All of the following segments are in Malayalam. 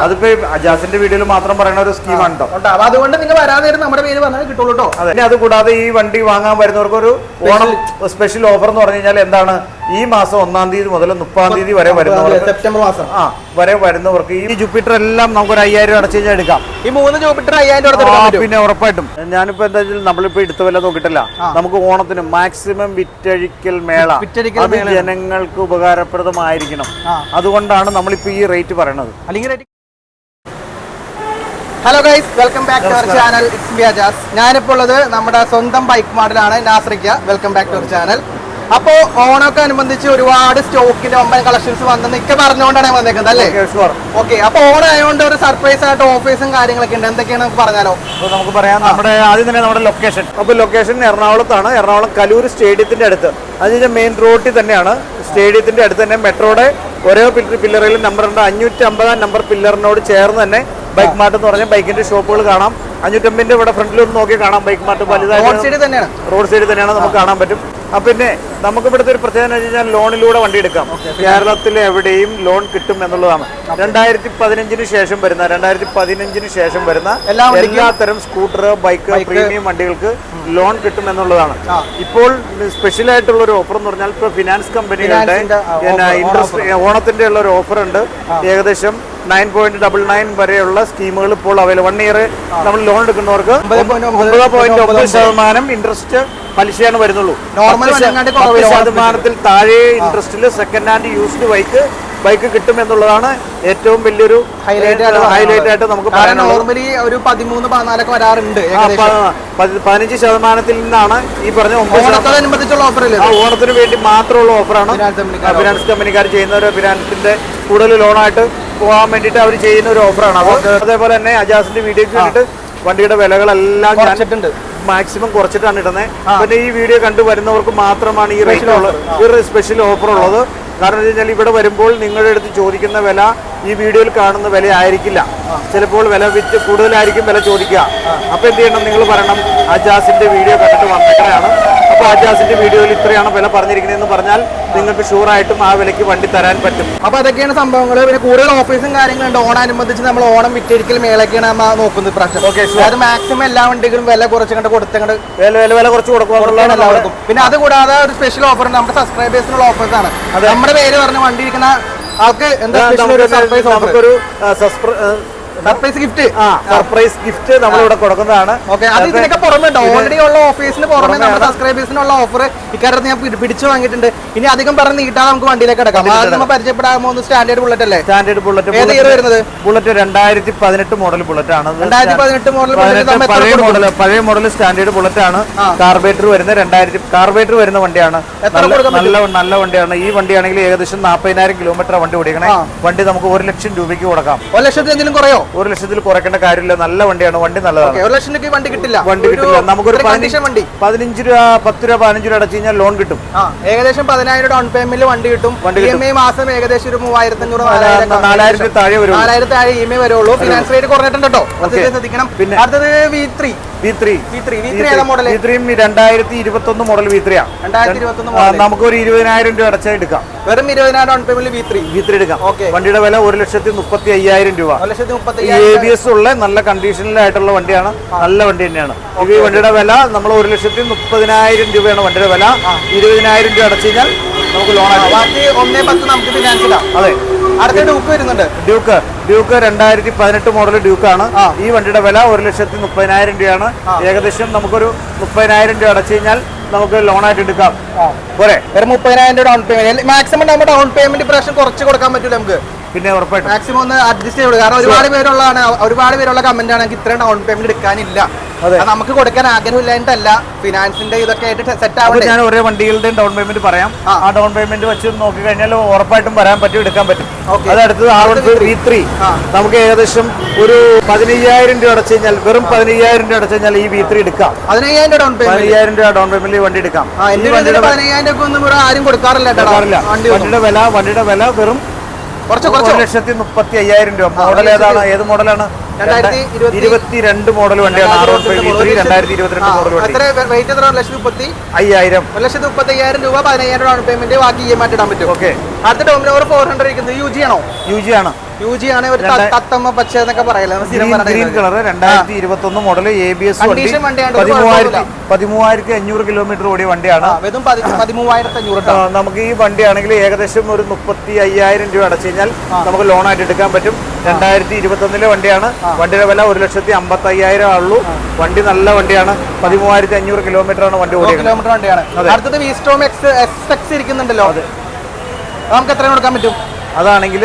അതിപ്പോ അജാസിന്റെ വീഡിയോയിൽ മാത്രം പറയുന്ന ഒരു സ്കീമാണ് കേട്ടോ. അപ്പൊ അതുകൊണ്ട് നിങ്ങൾ വരാൻ നേരം നമ്മുടെ പേര് പറഞ്ഞാൽ കിട്ടുള്ളൂ കേട്ടോ. അതെ, അത് കൂടാതെ ഈ വണ്ടി വാങ്ങാൻ വരുന്നവർക്ക് ഒരു ഓണം സ്പെഷ്യൽ ഓഫർ എന്ന് പറഞ്ഞു കഴിഞ്ഞാൽ എന്താണ്, ഈ മാസം 1-ാം തീയതി മുതൽ 30-ാം തീയതി വരെ വരുന്നവർക്ക്, സെപ്റ്റംബർ മാസം വരെ വരുന്നവർക്ക് ഈ ജൂപ്പിറ്റർ എല്ലാം നമുക്ക് ഒരു 5000 അടച്ചു കഴിഞ്ഞാൽ എടുക്കാം. ഈ 3 ജൂപ്പിറ്റർ 5000 പിന്നെ ഉറപ്പായിട്ടും. ഞാനിപ്പോ എന്താ വെച്ചാൽ നമ്മളിപ്പോ എടുത്ത വില നോക്കിയിട്ടില്ല, നമുക്ക് ഓണത്തിന് മാക്സിമം വിറ്റഴിക്കൽ മേള അത് ജനങ്ങൾക്ക് ഉപകാരപ്രദമായിരിക്കണം. അതുകൊണ്ടാണ് നമ്മളിപ്പോ ഈ റേറ്റ് പറയണത്. Hello guys, welcome back to our channel. It's me Ajas. ഞാനിപ്പോൾ ഉള്ളത് നമ്മുടെ സ്വന്തം ബൈക്ക് മോഡലാണ് നാസ്രിക്ക. Welcome back to our channel. അപ്പോൾ ഓണമൊക്കെ അനുബന്ധിച്ച് ഒരുപാട് സ്റ്റോക്കിന്റെ ഒമ്പൻ കളക്ഷൻസ് വന്നെന്ന് ഒക്കെ പറഞ്ഞുകൊണ്ടാണ് ഞാൻ വന്നേക്കുന്നത് അല്ലേ? ഓക്കെ, അപ്പൊ ഓണം ആയതുകൊണ്ട് ഒരു സർപ്രൈസ് ആയിട്ട് ഓഫേഴ്സും കാര്യങ്ങളൊക്കെ ഉണ്ട്. എന്തൊക്കെയാണ് നമുക്ക് പറഞ്ഞാലോ? അപ്പോൾ നമുക്ക് പറയാം, നമ്മുടെ ആദ്യം തന്നെ നമ്മുടെ ലൊക്കേഷൻ. അപ്പോൾ ലൊക്കേഷൻ എറണാകുളത്താണ്. എറണാകുളം കലൂർ സ്റ്റേഡിയത്തിന്റെ അടുത്ത്, അത് മെയിൻ റോഡിൽ തന്നെയാണ്. സ്റ്റേഡിയത്തിന്റെ അടുത്ത് തന്നെ മെട്രോയുടെ ഓരോ പില്ലറിലും നമ്പർ ഉണ്ട്. 550-ാം നമ്പർ പില്ലറിനോട് ചേർന്ന് തന്നെ ബൈക്ക് മാർട്ട് എന്ന് പറഞ്ഞാൽ ബൈക്കിന്റെ ഷോപ്പുകൾ കാണാം. 550-ന്റെ ഇവിടെ ഫ്രണ്ടിലൊന്ന് നോക്കി കാണാം ബൈക്ക് മാർട്ട്. വലുതായി റോഡ് സൈഡിൽ തന്നെയാണ് നമുക്ക് കാണാൻ പറ്റും. പിന്നെ നമുക്ക് ഇവിടുത്തെ ഒരു പ്രത്യേകത എന്ന് വെച്ച് കഴിഞ്ഞാൽ ലോണിലൂടെ വണ്ടി എടുക്കാം. കേരളത്തിൽ എവിടെയും ലോൺ കിട്ടും എന്നുള്ളതാണ്. 2015-ന് ശേഷം വരുന്ന എല്ലാത്തരം സ്കൂട്ടർ, ബൈക്ക്, പ്രീമിയം വണ്ടികൾക്ക് ലോൺ കിട്ടും എന്നുള്ളതാണ്. ഇപ്പോൾ സ്പെഷ്യൽ ആയിട്ടുള്ള ഒരു ഓഫർ എന്ന് പറഞ്ഞാൽ ഇപ്പോൾ ഫിനാൻസ് കമ്പനികളുടെ ഇൻട്രസ്റ്റ് ഓണത്തിന്റെ ഉള്ള ഒരു ഓഫർ ഉണ്ട്. ഏകദേശം 9.99 വരെയുള്ള സ്കീമുകൾ ഇപ്പോൾ അവൈലബിൾ. 1 ഇയർ നമ്മൾ ലോൺ എടുക്കുന്നവർക്ക് 9.9% ഇൻട്രസ്റ്റ് പലിശയാണ് വരുന്നുള്ളൂ. 10% താഴെ ഇൻട്രസ്റ്റിൽ സെക്കൻഡ് ഹാൻഡ് യൂസ്ഡ് ബൈക്ക് കിട്ടും എന്നുള്ളതാണ് ഏറ്റവും വലിയൊരു ഹൈലൈറ്റ് ആയിട്ട് നമുക്ക് പറയാം. നോർമലി ഒരു 13-14 ഒക്കെ വരാറുണ്ട്. 15% നിന്നാണ് ഈ പറഞ്ഞ ഓണത്തിന് വേണ്ടി മാത്രമുള്ള ഓഫറാണ് ഫിനാൻസ് കമ്പനിക്കാർ ചെയ്യുന്ന ഒരു ഫിനാൻസിന്റെ കൂടുതൽ ലോണായിട്ട് പോകാൻ വേണ്ടിയിട്ട് അവർ ചെയ്യുന്ന ഒരു ഓഫറാണ്. അതേപോലെ തന്നെ അജാസിന്റെ വീഡിയോക്ക് വേണ്ടിയിട്ട് വണ്ടിയുടെ വിലകളെല്ലാം മാക്സിമം കുറച്ചിട്ടാണ് ഇടുന്നത്. പിന്നെ ഈ വീഡിയോ കണ്ടു വരുന്നവർക്ക് മാത്രമാണ് ഈ റേറ്റ് ഉള്ളത്, ഈ സ്പെഷ്യൽ ഓഫർ ഉള്ളത്. കാരണം എന്ന് വെച്ചാൽ ഇവിടെ വരുമ്പോൾ നിങ്ങളുടെ അടുത്ത് ചോദിക്കുന്ന വില ഈ വീഡിയോയിൽ കാണുന്ന വില ആയിരിക്കില്ല. ചിലപ്പോൾ വില വിറ്റ് കൂടുതലായിരിക്കും വില ചോദിക്കുക. അപ്പൊ എന്ത് ചെയ്യണം, നിങ്ങൾ പറയണം അജാസിന്റെ വീഡിയോ കണ്ടിട്ട് വന്നേക്കാണ്, അപ്പൊ അജാസിന്റെ വീഡിയോയിൽ ഇത്രയാണ് വില പറഞ്ഞിരിക്കുന്നതെന്ന് പറഞ്ഞാൽ നിങ്ങൾക്ക് ഷുവറായിട്ടും ആ വിലയ്ക്ക് വണ്ടി തരാൻ പറ്റും. അപ്പൊ അതൊക്കെയാണ് സംഭവങ്ങൾ. പിന്നെ കൂടുതൽ ഓഫീസും കാര്യങ്ങളുണ്ട്. ഓണാനുബന്ധിച്ച് നമ്മൾ ഓണം വിറ്റഴിക്കൽ മേളൊക്കെയാണ് നമ്മൾ നോക്കുന്നത് പ്രാവശ്യം. അത് മാക്സിമം എല്ലാ വണ്ടികളും വില കുറച്ചുകൊണ്ട് കൊടുത്തങ്ങോട്ട് വില കുറച്ച് കൊടുക്കുക എല്ലാവർക്കും. പിന്നെ അത് കൂടാതെ ഒരു സ്പെഷ്യൽ ഓഫർ ഉണ്ട്. നമ്മുടെ സബ്സ്ക്രൈബേഴ്സിനുള്ള ഓഫേഴ്സ് ആണ്. നമ്മുടെ പേര് പറഞ്ഞ് വണ്ടി ഇരിക്കുന്ന ആൾക്ക് എന്താ സർപ്രൈസ് ഗിഫ്റ്റ് നമ്മളിവിടെ കൊടുക്കുന്നതാണ്. അത് ഇതിനൊക്കെ പുറമെ ഓൾറെഡി ഉള്ള ഓഫീസിന് പുറമെ നമ്മുടെ സബ്സ്ക്രൈബേഴ്സിനുള്ള ഓഫർ ഇക്കാര്യത്തിൽ ഞാൻ പിടിച്ചു വാങ്ങിയിട്ടുണ്ട്. ഇനി അധികം പറഞ്ഞ് നീട്ടാതെ നമുക്ക് വണ്ടിയിലേക്ക് കിടക്കാം. നമ്മൾ പരിചയപ്പെടാൻ പോകുന്നത് സ്റ്റാൻഡേർഡ് ബുള്ളറ്റ് അല്ലേ? Standard bullet. ഏത് ഇയർ വരുന്നത്? ബുള്ളറ്റ് 2018 മോഡൽ ബുള്ളറ്റ് ആണ്. 2018 മോഡൽ പഴയ മോഡൽ സ്റ്റാൻഡേർഡ് ബുള്ളറ്റ് ആണ്. കാർബേറ്റർ വരുന്ന വണ്ടിയാണ്. നല്ല വണ്ടിയാണ്. ഈ വണ്ടിയാണെങ്കിൽ ഏകദേശം 40,000 കിലോമീറ്റർ വണ്ടി ഓടിക്കണേ. വണ്ടി നമുക്ക് 1 ലക്ഷം രൂപയ്ക്ക് കൊടുക്കാം. 1 ലക്ഷത്തിൽ എന്തെങ്കിലും കുറയോ? 1 ലക്ഷത്തിൽ കുറയ്ക്കേണ്ട കാര്യമില്ല. നല്ല വണ്ടിയാണ്, വണ്ടി നല്ലതാണ്. 1 ലക്ഷം രൂപ വണ്ടി കിട്ടില്ല. നമുക്കൊരു 15 രൂപ 10 രൂപ 15 രൂപ അടച്ചു കഴിഞ്ഞാൽ ലോൺ കിട്ടും. ഏകദേശം 10,000 ഡൗൺ പേയ്മെന്റ് വണ്ടി കിട്ടും. EMI മാസം ഏകദേശം ഒരു 3,500 4,000 താഴെ വരും. 4,000 താഴെ EMI വരുള്ളൂ. ഫിനാൻസ് റേറ്റ് കുറഞ്ഞിട്ടുണ്ട് കേട്ടോ, ശ്രദ്ധിക്കണം. പിന്നെ അടുത്തത് V3 model. V3 2021 model V3 ആണ്. 2021 നമുക്ക് ഒരു 20,000 രൂപ അടച്ചാൽ എടുക്കാം. വെറും 20,000 ഡൗൺ പേയ്മെന്റ് V3 എടുക്കാം. വണ്ടിയുടെ വില 1,35,000 രൂപ. ABS ഉള്ള നല്ല കണ്ടീഷനിലായിട്ടുള്ള വണ്ടിയാണ്, നല്ല വണ്ടി തന്നെയാണ്. ഈ വണ്ടിയുടെ വില നമ്മൾ 1,30,000 രൂപയാണ് വണ്ടിയുടെ വില. 20,000 രൂപ അടച്ചു കഴിഞ്ഞാൽ നമുക്ക് ലോൺ ആക്കാം. 1,10,000 നമുക്ക് ഫിനാൻസ് ഇടാം. അതെ. അടുത്ത ഡ്യൂക്ക് വരുന്നുണ്ട്. ഡ്യൂക്ക് 2018 മോഡൽ ഡ്യൂക്കാണ്. ഈ വണ്ടിയുടെ വില 1,30,000 രൂപയാണ്. ഏകദേശം നമുക്കൊരു 30,000 രൂപ അടച്ചു കഴിഞ്ഞാൽ നമുക്ക് ലോൺ ആയിട്ട് എടുക്കാം. പോരെ? 30,000 ഡൗൺ പേയ്മെന്റ്. മാക്സിമം നമ്മുടെ ഡൗൺ പേയ്മെന്റ് പ്രശ്നം കുറച്ച് കൊടുക്കാൻ പറ്റില്ല നമുക്ക്. പിന്നെ ഉറപ്പായിട്ടും മാക്സിമം ഒന്ന് അഡ്ജസ്റ്റ് ചെയ്ത്. കാരണം ഒരുപാട് പേരുള്ള കമന്റ് ആണ് ഇത്രയും ഡൗൺ പേയ്മെന്റ് എടുക്കാനില്ല. നമുക്ക് കൊടുക്കാൻ ആഗ്രഹമില്ലായിട്ടല്ല, ഫിനാൻസിന്റെ ഇതൊക്കെ ആയിട്ട് സെറ്റ് ആവും. ഞാൻ ഒരേ വണ്ടികളുടെ ഡൗൺ പേയ്മെന്റ് പറയാം. ആ ഡൗൺ പേയ്മെന്റ് വെച്ച് നോക്കി കഴിഞ്ഞാൽ ഉറപ്പായിട്ടും വരാൻ പറ്റും, എടുക്കാൻ പറ്റും. അതടുത്തത് R1 V3 നമുക്ക് ഏകദേശം ഒരു 15,000 രൂപ അടച്ചു കഴിഞ്ഞാൽ, വെറും 15,000 രൂപ അടച്ചു കഴിഞ്ഞാൽ ഈ V3 എടുക്കാം. 15,000 രൂപ ഡൗൺ പേയ്മെന്റ് വണ്ടി എടുക്കാം. 15,000 രൂപ ഒന്നും ആരും കൊടുക്കാറില്ല. വണ്ടിയുടെ വില വെറും 1,35,000 രൂപ. മോഡൽ ഏതാണ്? ഏത് മോഡലാണ്? 2022 മോഡൽ വണ്ടിയാണ്. R1 V3 2022 മോഡൽ വണ്ടി. 1,35,000 രൂപ. 15,000 ഡൗൺ പേയ്മെന്റ്, ബാക്കി EMI ഇടാൻ പറ്റും. ഓക്കെ. അടുത്ത ടോം നമ്പർ 400 ഇരിക്കുന്നത് UG ആണോ? UG ആണ്. UG ആണ്, ഒരു തത്തമ്മ പച്ച എന്നൊക്കെ പറയല്ലേ ഗ്രീൻ കളർ 2021 മോഡൽ ABS വണ്ടി 13,500 കിലോമീറ്റർ ഓടിയ വണ്ടിയാണ്. 13,500. നമുക്ക് ഈ വണ്ടിയാണെങ്കിൽ ഏകദേശം ഒരു 35,000 രൂപ അടച്ചു കഴിഞ്ഞാൽ നമുക്ക് ലോൺ ആയിട്ട് എടുക്കാൻ പറ്റും. 2021 വണ്ടിയാണ്. വണ്ടിയുടെ വില 1,55,000 ആവുള്ളൂ. വണ്ടി നല്ല വണ്ടിയാണ്. 13,500 കിലോമീറ്റർ ആണ് വണ്ടി ഓടിയത്. കിലോമീറ്റർ വണ്ടിയാണ്. അടുത്തത് വിസ്റ്റോം SX ഇരിക്കുന്നുണ്ടല്ലോ, നമുക്ക് എത്ര കൊടുക്കാൻ പറ്റും? അതാണെങ്കിൽ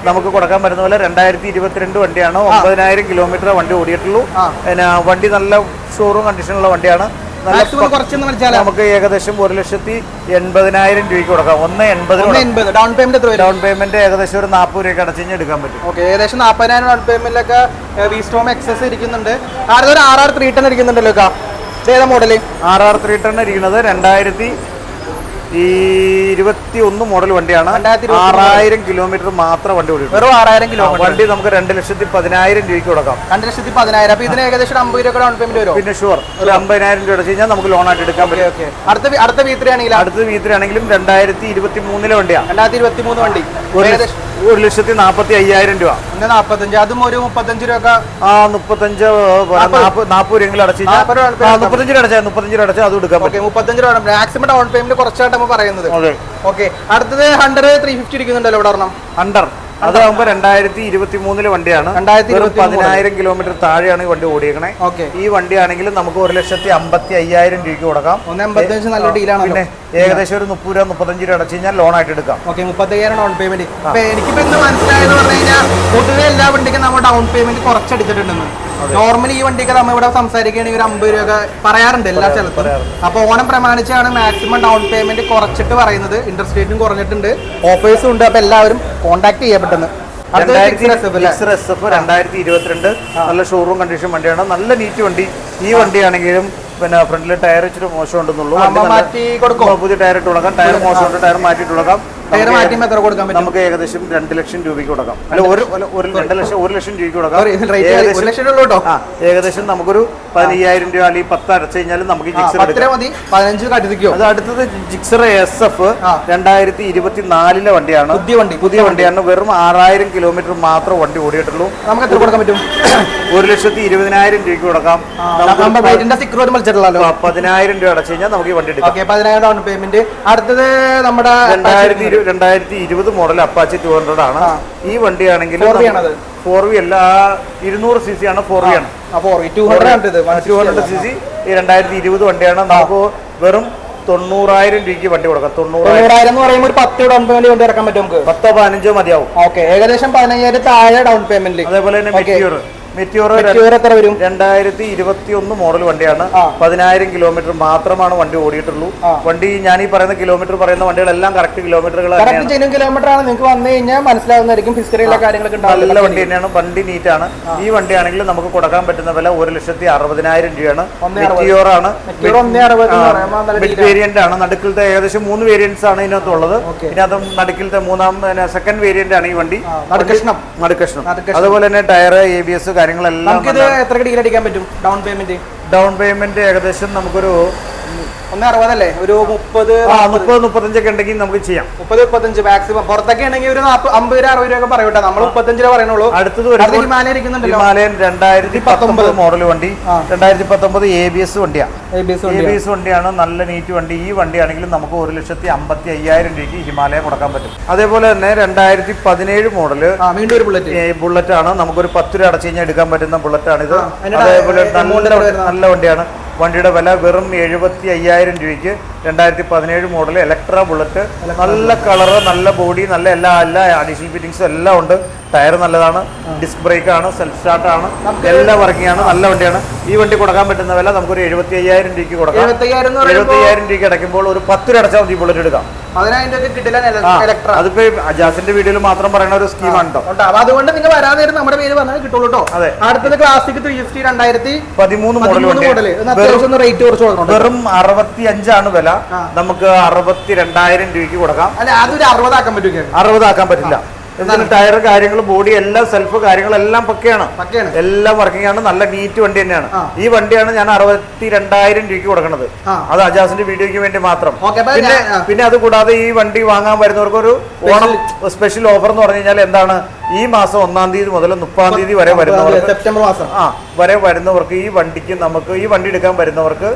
നമുക്ക് കൊടുക്കാൻ പറ്റുന്ന പോലെ 2022 വണ്ടിയാണ്. 9,000 കിലോമീറ്റർ വണ്ടി ഓടിയിട്ടുള്ളൂ. പിന്നെ വണ്ടി നല്ല ഷോറൂം കണ്ടീഷനുള്ള വണ്ടിയാണ്. നമുക്ക് ഏകദേശം 1,80,000 രൂപയ്ക്ക് കൊടുക്കാം. 1,80,000 ഡൗൺ പേയ്മെന്റ് ഏകദേശം ഒരു 40 രൂപയ്ക്ക് അടച്ചു കഴിഞ്ഞാൽ എടുക്കാൻ പറ്റും. ഏകദേശം 40,000 ഡൗൺ പേയ്മെന്റിലൊക്കെ വിസ്റ്റോം XS ഇരിക്കുന്നുണ്ട്. ഒരു RR 310 ഇരിക്കുന്നുണ്ടല്ലോ. ഏതാ മോഡല്? RR 310 ഇരിക്കുന്നത് 2021 മോഡൽ വണ്ടിയാണ്. 6,000 കിലോമീറ്റർ മാത്രം വണ്ടി ഓടി. വെറും 6,000 കിലോമീറ്റർ വണ്ടി നമുക്ക് 2,10,000 രൂപയ്ക്ക് കൊടുക്കാം. 2,10,000. അപ്പൊ ഇതിന് ഏകദേശം 50 രൂപ ഡൗൺ പേയ്മെന്റ് വരും. പിന്നെ ഷുവർ ഒരു 50,000 രൂപ അടച്ചു കഴിഞ്ഞാൽ നമുക്ക് ലോൺ ആയിട്ട് എടുക്കാൻ പറ്റും. അടുത്ത V3 ആണെങ്കിലും 2023 വണ്ടിയാണ്. 2023 വണ്ടി 1,45,000 രൂപ. 45. അതും ഒരു 35 രൂപ. 35 40 രൂപയെങ്കിലും അടച്ചു കഴിഞ്ഞാൽ 35 രൂപ അടച്ചാൽ അത് എടുക്കാം. 35 രൂപ മാക്സിമം ഡൗൺ പേയ്മെന്റ് കുറച്ചായിട്ട് നമ്മൾ പറയുന്നത്. ഓക്കെ, അടുത്തത് 100 350 ഇരിക്കുന്നുണ്ടല്ലോ ഇവിടെ ഒരെണ്ണം. 100 അതാകുമ്പോ 2023 വണ്ടിയാണ്. 10,000 കിലോമീറ്റർ താഴെയാണ് ഈ വണ്ടി ഓടിയേക്കണേ. ഈ വണ്ടിയാണെങ്കിൽ നമുക്ക് 1,55,000 രൂപയ്ക്ക് കൊടുക്കാം. 1,85 നല്ല ഡീലാണ്. പിന്നെ ഏകദേശം ഒരു 30 രൂപ 35 രൂപ അടച്ചു കഴിഞ്ഞാൽ ലോൺ ആയിട്ട് എടുക്കാം. 35,000 ഡൗൺ പേയ്മെന്റ്. എനിക്കിപ്പോ എന്ത് മനസ്സിലായെന്ന് പറഞ്ഞു കഴിഞ്ഞാൽ പൊതുവെ എല്ലാ വണ്ടിക്കും നമ്മൾ ഡൗൺ പേയ്മെന്റ് കുറച്ചടിച്ചിട്ടുണ്ടെന്ന്. നോർമലി ഈ വണ്ടിക്ക് നമ്മൾ ഇവിടെ സംസാരിക്കുകയാണെങ്കിൽ ഒരു 50 രൂപ പറയാറുണ്ട് എല്ലാ സ്ഥലത്തും. അപ്പൊ ഓണം പ്രമാണിച്ചാണ് മാക്സിമം ഡൗൺ പേയ്മെന്റ് കുറച്ചിട്ട് പറയുന്നത്. ഇൻട്രസ്റ്റ് റേറ്റും കുറഞ്ഞിട്ടുണ്ട്, ഓഫേഴ്സും ഉണ്ട്. അപ്പൊ എല്ലാവരും കോൺടാക്ട് ചെയ്യപ്പെടുന്നത്. 2022 നല്ല ഷോറൂം കണ്ടീഷൻ വണ്ടിയാണ്. നല്ല നീറ്റ് വണ്ടി. ഈ വണ്ടിയാണെങ്കിലും പിന്നെ ഫ്രണ്ടിൽ ടയർ ഇച്ചിരി മോശം ഉണ്ടെന്നുള്ളൂ. പുതിയ ടയർ ഇട്ട് കൊടുക്കാം. ടയർ മോശമുണ്ട്, ടയർ മാറ്റിട്ട് കൊടുക്കാം. നമുക്ക് ഏകദേശം 2 ലക്ഷം രൂപയ്ക്ക് കൊടുക്കാം. അല്ല, 1 ലക്ഷം രൂപയ്ക്ക് കൊടുക്കാം. ഏകദേശം നമുക്കൊരു 15,000 രൂപ അല്ലെങ്കിൽ 10 അടച്ചു കഴിഞ്ഞാലും നമുക്ക് ജിക്സർ എടുക്കാം. അത് അടുത്തത് ജിക്സർ SF 2024 വണ്ടിയാണ്. പുതിയ വണ്ടിയാണ്. വെറും 6,000 കിലോമീറ്റർ മാത്രം വണ്ടി ഓടിയിട്ടുള്ളൂ. നമുക്ക് എത്ര കൊടുക്കാൻ പറ്റും? 1,20,000 രൂപയ്ക്ക് കൊടുക്കാം. 10,000 രൂപ അടച്ചു കഴിഞ്ഞാൽ നമുക്ക് ഈ വണ്ടി എടുക്കാം. 10,000 ഡൗൺ പേയ്മെന്റ്. അടുത്തത് നമ്മുടെ 2020 മോഡൽ അപ്പാച്ചി 200 ആണ്. ഈ വണ്ടിയാണെങ്കിൽ 4V അല്ല, 200 cc ആണ്. 4V ആണ്. 200 cc 2020 വണ്ടിയാണ്. നമുക്ക് വെറും 90,000 രൂപയ്ക്ക് വണ്ടി കൊടുക്കാം. 90,000 എന്ന് പറയുമ്പോൾ ഒരു 10 ഡൗൺ പേയ്മെന്റ് കൊണ്ട് ഇറക്കാൻ പറ്റും. നമുക്ക് 10-15 മതിയാവും. ഏകദേശം 15,000 താഴെ ഡൗൺ പേയ്മെന്റ്. അതേപോലെ തന്നെ മെറ്റിയോർ എത്ര വരും? 2021 മോഡൽ വണ്ടിയാണ്. 10,000 കിലോമീറ്റർ മാത്രമാണ് വണ്ടി ഓടിയിട്ടുള്ളൂ. വണ്ടി ഞാൻ ഈ പറയുന്ന കിലോമീറ്റർ പറയുന്ന വണ്ടികളെല്ലാം കറക്റ്റ് കിലോമീറ്ററുകൾ കിലോമീറ്റർ ആണ്. നിങ്ങൾക്ക് വന്നു കഴിഞ്ഞാൽ മനസ്സിലാവുന്നതായിരിക്കും ഹിസ്റ്ററിയിലെ കാര്യങ്ങളൊക്കെ. നല്ല വണ്ടി തന്നെയാണ്. വണ്ടി നീറ്റാണ്. ഈ വണ്ടിയാണെങ്കിൽ നമുക്ക് കൊടുക്കാൻ പറ്റുന്ന വില 1,60,000 രൂപയാണ്. മെറ്റിയോർ ആണ്. വേരിയന്റ് ആണ്. നടുക്കിലത്തെ ഏകദേശം 3 വേരിയന്റ്സ് ആണ് ഇതിനകത്തുള്ളത്. ഇതിനകത്ത് നടുക്കിലത്തെ സെക്കൻഡ് വേരിയന്റ് ആണ് ഈ വണ്ടി. നടുക്കഷ്ണം. അതുപോലെ തന്നെ ടയർ, ABS കാര്യങ്ങളെല്ലാം. എത്ര ഡീൽ അടിക്കാൻ പറ്റും ഡൗൺ പേയ്മെന്റ്? ഡൗൺ പേയ്മെന്റ് ഏകദേശം നമുക്കൊരു 1,60 അല്ലേ, ഒരു 30-35 ഒക്കെ ഉണ്ടെങ്കിൽ നമുക്ക് ചെയ്യാം. 30-35 മാക്സിമം. പുറത്തൊക്കെ ആണെങ്കിൽ ഒരു 50-60 രൂപ പറയൂട്ടെ. നമ്മൾ 35 രൂപ പറയുന്നുള്ളൂ. അടുത്തത് ഹിമാലയൻ 2019 മോഡൽ വണ്ടി. 2019 ABS വണ്ടിയാണ്. ABS വണ്ടിയാണ്. നല്ല നീറ്റ് വണ്ടി. ഈ വണ്ടിയാണെങ്കിലും നമുക്ക് 1,55,000 രൂപയ്ക്ക് ഹിമാലയ കൊടുക്കാൻ പറ്റും. അതേപോലെ തന്നെ 2017 മോഡല് വീണ്ടും ഒരു ബുള്ളറ്റ് ആണ്. നമുക്കൊരു 10 രൂപ അടച്ചു കഴിഞ്ഞാൽ എടുക്കാൻ പറ്റുന്ന ബുള്ളറ്റ് ആണ് ഇത്. അതേപോലെ നല്ല വണ്ടിയാണ്. വണ്ടിയുടെ വില വെറും 75,000 രൂപയ്ക്ക് 2017 മോഡൽ ഇലക്ട്ര ബുള്ളറ്റ്. നല്ല കളറ്, നല്ല ബോഡി, നല്ല എല്ലാ അഡീഷണൽ ഫിറ്റിംഗ്സും എല്ലാം ഉണ്ട്. ടയർ നല്ലതാണ്. ഡിസ്ക് ബ്രേക്ക് ആണ്. സെൽഫ് സ്റ്റാർട്ട് ആണ്. എല്ലാം വർക്കിംഗ് ആണ്. നല്ല വണ്ടിയാണ്. ഈ വണ്ടി കൊടുക്കാൻ പറ്റുന്ന വില നമുക്കൊരു 75,000 രൂപയ്ക്ക് കൊടുക്കാം. 75,000 രൂപയ്ക്ക് അടയ്ക്കുമ്പോൾ ഒരു 10 രൂപ അടച്ചാൽ മതി ബുള്ളറ്റ് എടുക്കാം. അതിപ്പോ അജാസിന്റെ വീഡിയോയിൽ മാത്രം പറയുന്ന ഒരു സ്കീമാണ് കേട്ടോ. അതുകൊണ്ട് നിങ്ങൾ വരാതെ നമ്മുടെ പേര് പറഞ്ഞാൽ കിട്ടുള്ളൂ കേട്ടോ. അതെ. അടുത്തത് ക്ലാസിക് 350 2013 മോഡൽ വെറും 65 ആണ് വില. നമുക്ക് 62,000 രൂപയ്ക്ക് കൊടുക്കാം. അല്ല, അതൊരു 60 ആക്കാൻ പറ്റും. 60 ആക്കാൻ പറ്റില്ല. ഇതിന് ടയർ കാര്യങ്ങൾ ബോഡി എല്ലാം സെൽഫ് കാര്യങ്ങളെല്ലാം പക്കയാണ്, എല്ലാം വർക്കിംഗ് ആണ്. നല്ല നീറ്റ് വണ്ടി തന്നെയാണ്. ഈ വണ്ടിയാണ് ഞാൻ 62,000 രൂപയ്ക്ക് കൊടുക്കുന്നത്. അത് അജാസിന്റെ വീഡിയോയ്ക്ക് വേണ്ടി മാത്രം. പിന്നെ അത് കൂടാതെ ഈ വണ്ടി വാങ്ങാൻ വരുന്നവർക്ക് ഒരു ഓണം സ്പെഷ്യൽ ഓഫർ എന്ന് പറഞ്ഞു കഴിഞ്ഞാൽ എന്താണ്, ഈ മാസം 1-ാം തീയതി മുതൽ 30-ാം തീയതി വരെ വരുന്നവർക്ക്, സെപ്റ്റംബർ മാസം വരെ വരുന്നവർക്ക് ഈ വണ്ടിക്ക് നമുക്ക് ഈ വണ്ടി എടുക്കാൻ വരുന്നവർക്ക്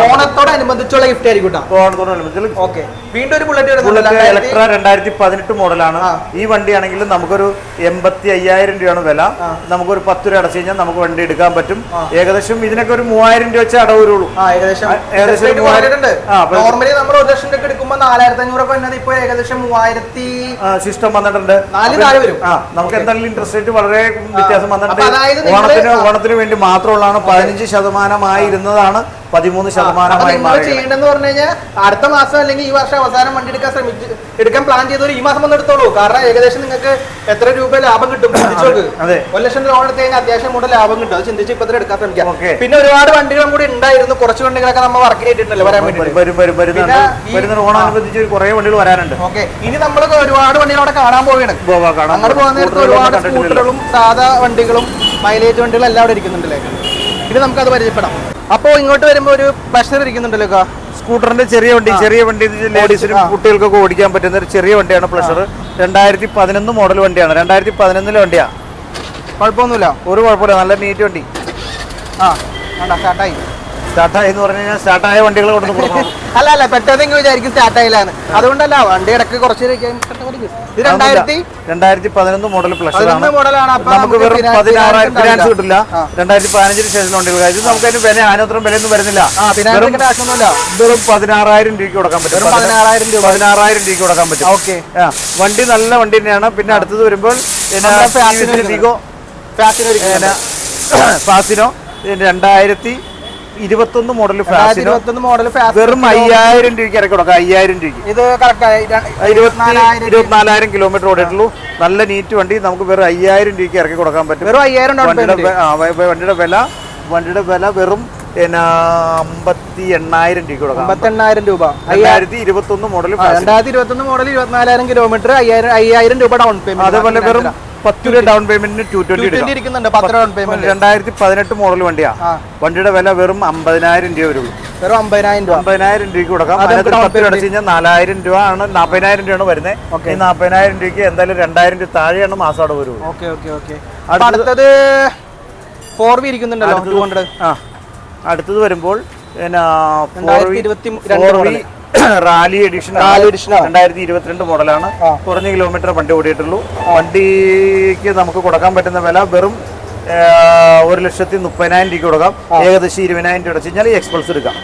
ഓണത്തോടനുബന്ധിച്ചുള്ള ഗിഫ്റ്റ് ആയിരിക്കും. വീണ്ടും ഒരു ബുള്ളറ്റ് ഇലക്ട്ര 2018 മോഡലാണ്. ഈ വണ്ടിയാണെങ്കിൽ നമുക്കൊരു 85,000 രൂപയാണ് വില. നമുക്കൊരു 10 രൂപ അടച്ചു കഴിഞ്ഞാൽ നമുക്ക് വണ്ടി എടുക്കാൻ പറ്റും. ഏകദേശം ഇതിനൊക്കെ ഒരു 3,000 രൂപ വെച്ച് അടവ് വരുള്ളൂ. ഏകദേശം നോർമലി നമ്മൾ 1 ലക്ഷം രൂപ എടുക്കുമ്പോൾ 4,500 വരുന്നത് ഇപ്പോൾ ഏകദേശം 3,000 സിസ്റ്റം വന്നിട്ടുണ്ട്. നമുക്ക് എന്തായാലും ഇൻട്രസ്റ്റ് റേറ്റ് വളരെ വ്യത്യാസം വന്നിട്ടുണ്ട്. ഓണത്തിന് വേണ്ടി മാത്രമുള്ളതാണ്. 15% 13% ചെയ്യേണ്ടതെന്ന് പറഞ്ഞു കഴിഞ്ഞാൽ അടുത്ത മാസം അല്ലെങ്കിൽ ഈ വർഷം അവസാനം വണ്ടി എടുക്കാൻ പ്ലാൻ ചെയ്തവർ ഈ മാസം വന്ന് എടുത്തോളൂ. കാരണം ഏകദേശം നിങ്ങൾക്ക് എത്ര രൂപ ലാഭം കിട്ടും? 1 ലക്ഷം ലോൺ എടുത്ത് കഴിഞ്ഞാൽ അത്യാവശ്യം കൂടുതൽ ലാഭം കിട്ടും. അത് ചിന്തിച്ച് ഇപ്പത്തിന് എടുക്കാൻ ശ്രമിക്കാം. പിന്നെ ഒരുപാട് വണ്ടികളും കൂടി ഉണ്ടായിരുന്നു. കുറച്ച് വണ്ടികളൊക്കെ നമ്മൾ വർക്ക് ചെയ്തിട്ടുണ്ടല്ലോ വരാൻ വേണ്ടി. ഓണാനുബന്ധിച്ച് കുറെ വണ്ടികൾ വരാനുണ്ട്. ഓക്കെ, ഇനി നമ്മൾ ഒരുപാട് വണ്ടികൾ അവിടെ കാണാൻ പോവുകയാണ്. അങ്ങോട്ട് പോകുന്ന നേരത്ത് ഒരുപാട് സ്കൂട്ടറുകളും സാധാ വണ്ടികളും മൈലേജ് വണ്ടികളും എല്ലാം അവിടെ ഇരിക്കുന്നുണ്ടല്ലേ. ഇനി നമുക്കത് പരിചയപ്പെടാം. അപ്പോൾ ഇങ്ങോട്ട് വരുമ്പോൾ ഒരു പ്ലഷർ ഇരിക്കുന്നുണ്ടല്ലോ. സ്കൂട്ടറിന്റെ ചെറിയ വണ്ടി ലേഡീസിനും കുട്ടികൾക്കൊക്കെ ഓടിക്കാൻ പറ്റുന്ന ഒരു ചെറിയ വണ്ടിയാണ് പ്ലഷർ. 2011 മോഡൽ വണ്ടിയാണ്. 2011 വണ്ടിയാ. കുഴപ്പമൊന്നുമില്ല, ഒരു കുഴപ്പമില്ല. നല്ല നീറ്റ് വണ്ടി. സ്റ്റാർട്ടായി എന്ന് പറഞ്ഞു കഴിഞ്ഞാൽ സ്റ്റാർട്ടായ വണ്ടികൾ കൊടുത്ത് കൊടുക്കണം. അല്ല പെട്ടെന്ന് വിചാരിക്കും സ്റ്റാർട്ടായില്ലാന്ന്. അതുകൊണ്ടല്ല, വണ്ടി ഇടയ്ക്ക് കുറച്ച് 2011 മോഡൽ പ്ലഷർ ആണ്. മോഡലാണ്. നമുക്ക് വെറും 16,000 ഫിനാൻസ് കിട്ടില്ല. 2015 ശേഷം വണ്ടികൾ ഇത് നമുക്ക് അതിന് വില അതിനത്രയും വിലയൊന്നും വരുന്നില്ല. വെറും 16,000 രൂപയ്ക്ക് കൊടുക്കാൻ പറ്റും. 16,000 രൂപയ്ക്ക് കൊടുക്കാൻ പറ്റും. ഓക്കെ, വണ്ടി നല്ല വണ്ടി തന്നെയാണ്. പിന്നെ അടുത്തത് വരുമ്പോൾ ഫാസിനോ 2021 മോഡൽ ഫാസിനോ വെറും 5,000 രൂപയ്ക്ക് ഇറക്കി കൊടുക്കാം. 5,000 രൂപയ്ക്ക്. ഇത് 24,000 കിലോമീറ്റർ ഓടിയിട്ടുള്ളൂ. നല്ല നീറ്റ് വണ്ടി. നമുക്ക് വെറും 5,000 രൂപയ്ക്ക് ഇറക്കി കൊടുക്കാൻ പറ്റും. വണ്ടിയുടെ വില വെറും 58,000 രൂപയ്ക്ക് കൊടുക്കാം. 58,000 രൂപ. 2021 മോഡൽ 24,000 കിലോമീറ്റർ 5,000 രൂപ ഡൗൺ പേയ്മെന്റ്. അതേപോലെ വെറും 10 രൂപ ഡൗൺ പേയ്മെന്റിന് 220 ഇരിക്കുന്നുണ്ട്. 10 ഡൗൺ പേയ്മെന്റ്. 2018 മോഡൽ വണ്ടിയാ. വണ്ടിയുടെ വില വെറും 50,000 രൂപ വരുള്ളൂ. വെറും 50,000 രൂപയ്ക്ക് കൊടുക്കാം. 10 അടച്ചു കഴിഞ്ഞാൽ 4,000 രൂപ ആണ്. 40,000 രൂപയാണ് വരുന്നത്. ഈ 40,000 രൂപയ്ക്ക് എന്തായാലും 2,000 രൂപ താഴെയാണ് മാസം അവിടെ വരുള്ളൂ. അടുത്തത് 4V ഇരിക്കുന്നുണ്ടല്ലോ 200. അടുത്തത് വരുമ്പോൾ റാലി എഡിഷൻ 2022 മോഡലാണ്. കുറഞ്ഞ കിലോമീറ്റർ വണ്ടി ഓടിയിട്ടുള്ളൂ. വണ്ടിക്ക് നമുക്ക് കൊടുക്കാൻ പറ്റുന്ന വില വെറും 1,30,000 രൂപയ്ക്ക് കൊടുക്കാം. ഏകദേശം 20,000 രൂപ അടച്ചു കഴിഞ്ഞാൽ ഈ എക്സ്പൾസ് എടുക്കാം.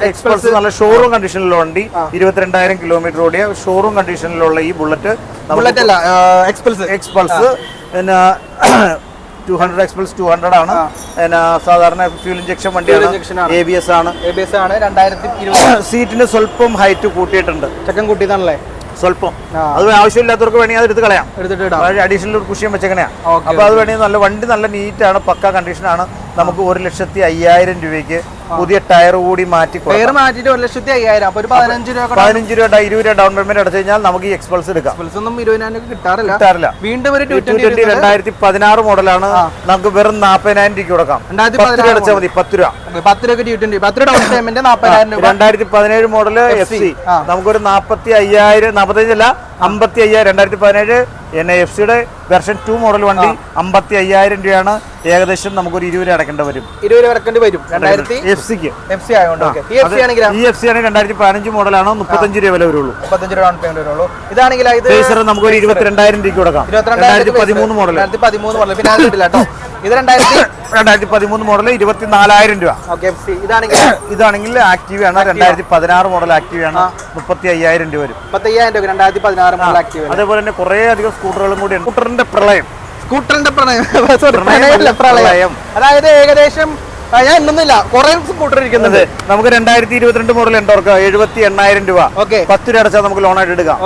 എക്സ്പൾസ് നല്ല ഷോറൂം കണ്ടീഷനിലുള്ള വണ്ടി. 22,000 കിലോമീറ്റർ ഓടിയ ഷോറൂം കണ്ടീഷനിലുള്ള ഈ ബുള്ളറ്റ് എക്സ്പൾസ് പിന്നെ 200 എക്സ്പൾസ് 200 ആണ്. സാധാരണ ഫ്യൂൽ ഇഞ്ചക്ഷൻ വണ്ടിയാണ്. ABS ആണ്. 2020 സീറ്റിന് സ്വല്പം ഹൈറ്റ് കൂട്ടിയിട്ടുണ്ട്. ചക്കം കൂട്ടിയതാണല്ലേ സ്വല്പം. അത് ആവശ്യമില്ലാത്തവർക്ക് വേണമെങ്കിൽ അത് എടുത്ത് കളയാം. അഡീഷണൽ ഒരു കുഷിയം വെച്ചെങ്ങനെയാ. അപ്പൊ അത് വേണമെങ്കിൽ നല്ല വണ്ടി നല്ല നീറ്റാണ്, പക്ക കണ്ടീഷനാണ്. നമുക്ക് 1,05,000 രൂപയ്ക്ക് പുതിയ ടയർ കൂടി മാറ്റി മാറ്റിട്ട് 1,05,000. അപ്പൊ ഒരു 15 രൂപ 20 രൂപ ഡൗൺ പേയ്മെന്റ് അടച്ചു കഴിഞ്ഞാൽ നമുക്ക് ഈ എക്സ്പൾസ് എടുക്കാം. 20,000 കിട്ടാറില്ല. വീണ്ടും ഒരു 2016 മോഡലാണ്. നമുക്ക് വെറും 40,000 രൂപയ്ക്ക് കൊടുക്കാം. 10 രൂപ അടച്ചാൽ മതി. 10 രൂപ 10 ഡൗൺ പേയ്മെന്റ് 40,000 രൂപ. 2017 മോഡല് FC നമുക്കൊരു 45,000 45,000 2017 NFC വെർഷൻ 2 മോഡൽ വണ്ടി 55,000 രൂപയാണ്. ഏകദേശം നമുക്കൊരു 20 രൂപ അടക്കേണ്ടി വരും. 20 രൂപ അടക്കേണ്ടി വരും. FC ആണെങ്കിൽ 2015 മോഡലാണ്. 35 രൂപ വില വരുള്ളൂ. 35 രൂപ ഡൗൺ പേയ്മെന്റ് വരുള്ളൂ. ഇതാണെങ്കിൽ നമുക്കൊരു 22,000 രൂപയ്ക്ക് കൊടുക്കാം. 2013 മോഡൽ. ഫിനാൻസ് കിട്ടില്ല കേട്ടോ. ഇത് 2013 മോഡൽ 24,000 രൂപ. ഇതാണെങ്കിൽ ആക്റ്റീവ് ആണ്. 2016 മോഡൽ ആക്റ്റീവ് ആണ്. 35,000 രൂപ വരും. 35,000 രൂപ 2016 മോഡൽ ആക്റ്റീവ്. അതേപോലെ തന്നെ കുറെ അധികം സ്കൂട്ടറുകളും കൂടി. സ്കൂട്ടറിന്റെ പ്രളയം. അതായത് ഏകദേശം ഞാൻ ഒന്നുമില്ല, കുറെ സ്കൂട്ടർ ഇരിക്കുന്നത്. നമുക്ക് 2022 മോഡൽ എൻഡോർക്ക് 78,000 രൂപ. 10 രൂപ അടച്ചാൽ നമുക്ക് ലോണായിട്ട് എടുക്കാം.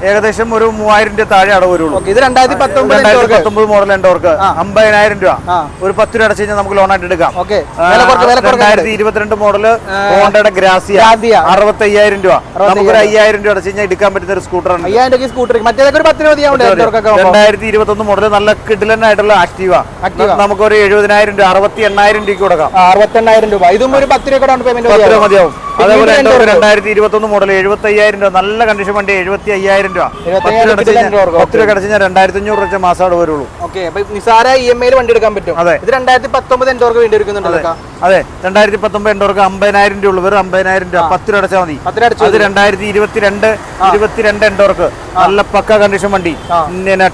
ഏകദേശം ഒരു 3,000 രൂപ താഴെ അടവ് വരുള്ളൂ. ഇത് 2019 മോഡൽ എൻഡോർക്ക് 50,000 രൂപ. ഒരു 10 രൂപ അടച്ചു കഴിഞ്ഞാൽ നമുക്ക് ലോണായിട്ട് എടുക്കാം. 2022 മോഡൽ ഹോണ്ടയുടെ ഗ്രാസിയ 65,000 രൂപ. നമുക്കൊരു 5,000 രൂപ അടച്ചു കഴിഞ്ഞാൽ എടുക്കാൻ പറ്റുന്ന ഒരു സ്കൂട്ടറാണ്. 2021 മോഡൽ നല്ല കിഡിലനായിട്ടുള്ള ആക്റ്റീവ. നമുക്കൊരു 70,000 രൂപ 68,000 രൂപയ്ക്ക് കൊടുക്കാം. 68,000 രൂപ. ഇതും ഒരു 10 രൂപ ഡൗൺ പേയ്മെന്റ് മതിയാവും. അതേപോലെ 2021 മോഡൽ 75,000 രൂപ. നല്ല കണ്ടീഷൻ വണ്ടി 75,000 രൂപ. 10 രൂപ അടച്ചു കഴിഞ്ഞാൽ 2,500 രൂപ മാസം വരുള്ളൂ. നിസാര EMI വണ്ടി എടുക്കാൻ പറ്റും. അതെ, ഇത് 2019 എൻഡോർക്ക് വേണ്ടി എടുക്കുന്നുണ്ടല്ലോ. അതെ, 2019 എൻഡോർക്ക് 50,000 രൂപ ഉള്ളൂ. വെറും 50,000 രൂപ 10 രൂപ അടച്ചാൽ മതി. അത് 2022 എൻഡോർക്ക് നല്ല പക്ക കണ്ടീഷൻ വണ്ടി.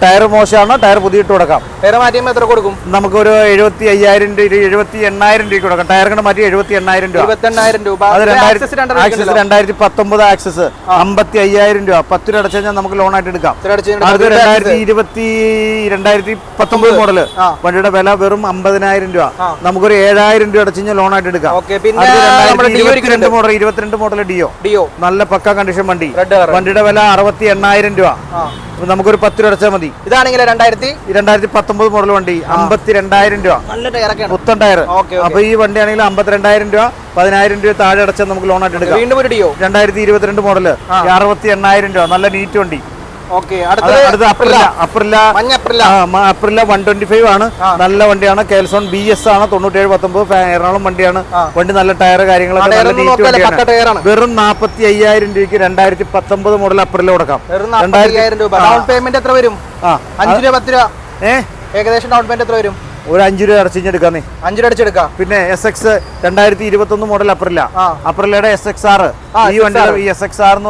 ടയർ മോശമാണ്, ടയർ പുതിയിട്ട് കൊടുക്കാം. ടയർ മാറ്റിയുമ്പോൾ എത്ര കൊടുക്കും? നമുക്കൊരു 75,000 രൂപ 78,000 രൂപ കൊടുക്കാം. ടയർ കണ്ട് മാറ്റി 78,000 രൂപ. 78,000 രൂപ. അത് 2019 ആക്സസ് 55,000 രൂപ. 10 രൂപ അടച്ചു കഴിഞ്ഞാൽ നമുക്ക് ലോണായിട്ട് എടുക്കാം. അത് 2019 മോഡല് വണ്ടിയുടെ വില വെറും 50,000 രൂപ. നമുക്കൊരു 7,000 രൂപ അടച്ചു കഴിഞ്ഞാൽ ലോണായിട്ട് എടുക്കാം. 22 മോഡൽ ഡിയോ നല്ല പക്ക കണ്ടീഷൻ വണ്ടി. വണ്ടിയുടെ വില 68,000 രൂപ. നമുക്കൊരു 10 രൂപ അടച്ചാൽ മതി. ഇതാണെങ്കിൽ 2019 മോഡൽ വണ്ടി 52,000 രൂപ. പുത്തൻ ടയർ. അപ്പൊ ഈ വണ്ടി ആണെങ്കിൽ 52,000 രൂപ. 10,000 രൂപ താഴെ അടച്ചാൽ നമുക്ക് ലോണായിട്ട് എടുക്കാം. 2022 മോഡല് 68,000 രൂപ. നല്ല നീറ്റ് വണ്ടി. അപ്രില്ല 125 ആണ്. നല്ല വണ്ടിയാണ്. കേൽസോൺ BS ആണ്. 9719 എറണാകുളം വണ്ടിയാണ്. വണ്ടി നല്ല ടയർ കാര്യങ്ങളൊക്കെ നല്ല നീറ്റ് വണ്ടിയാണ്. വെറും 45,000 രൂപയ്ക്ക് 2019 മോഡൽ അപ്രില്ല കൊടുക്കാം. 45,000 രൂപ. ഡൗൺ പേയ്മെന്റ് എത്ര വരും? 5 രൂപ 10 രൂപ ഏകദേശം ഡൗൺ പേയ്മെന്റ് എത്ര വരും? ഒരു 5 രൂപ അടച്ചെടുക്കാം. 5 രൂപ അടച്ചെടുക്കാം. പിന്നെ SX 2021 മോഡൽ അപ്രില്ലയുടെ SXR. ഈ വണ്ടിയുടെ SXR എന്ന്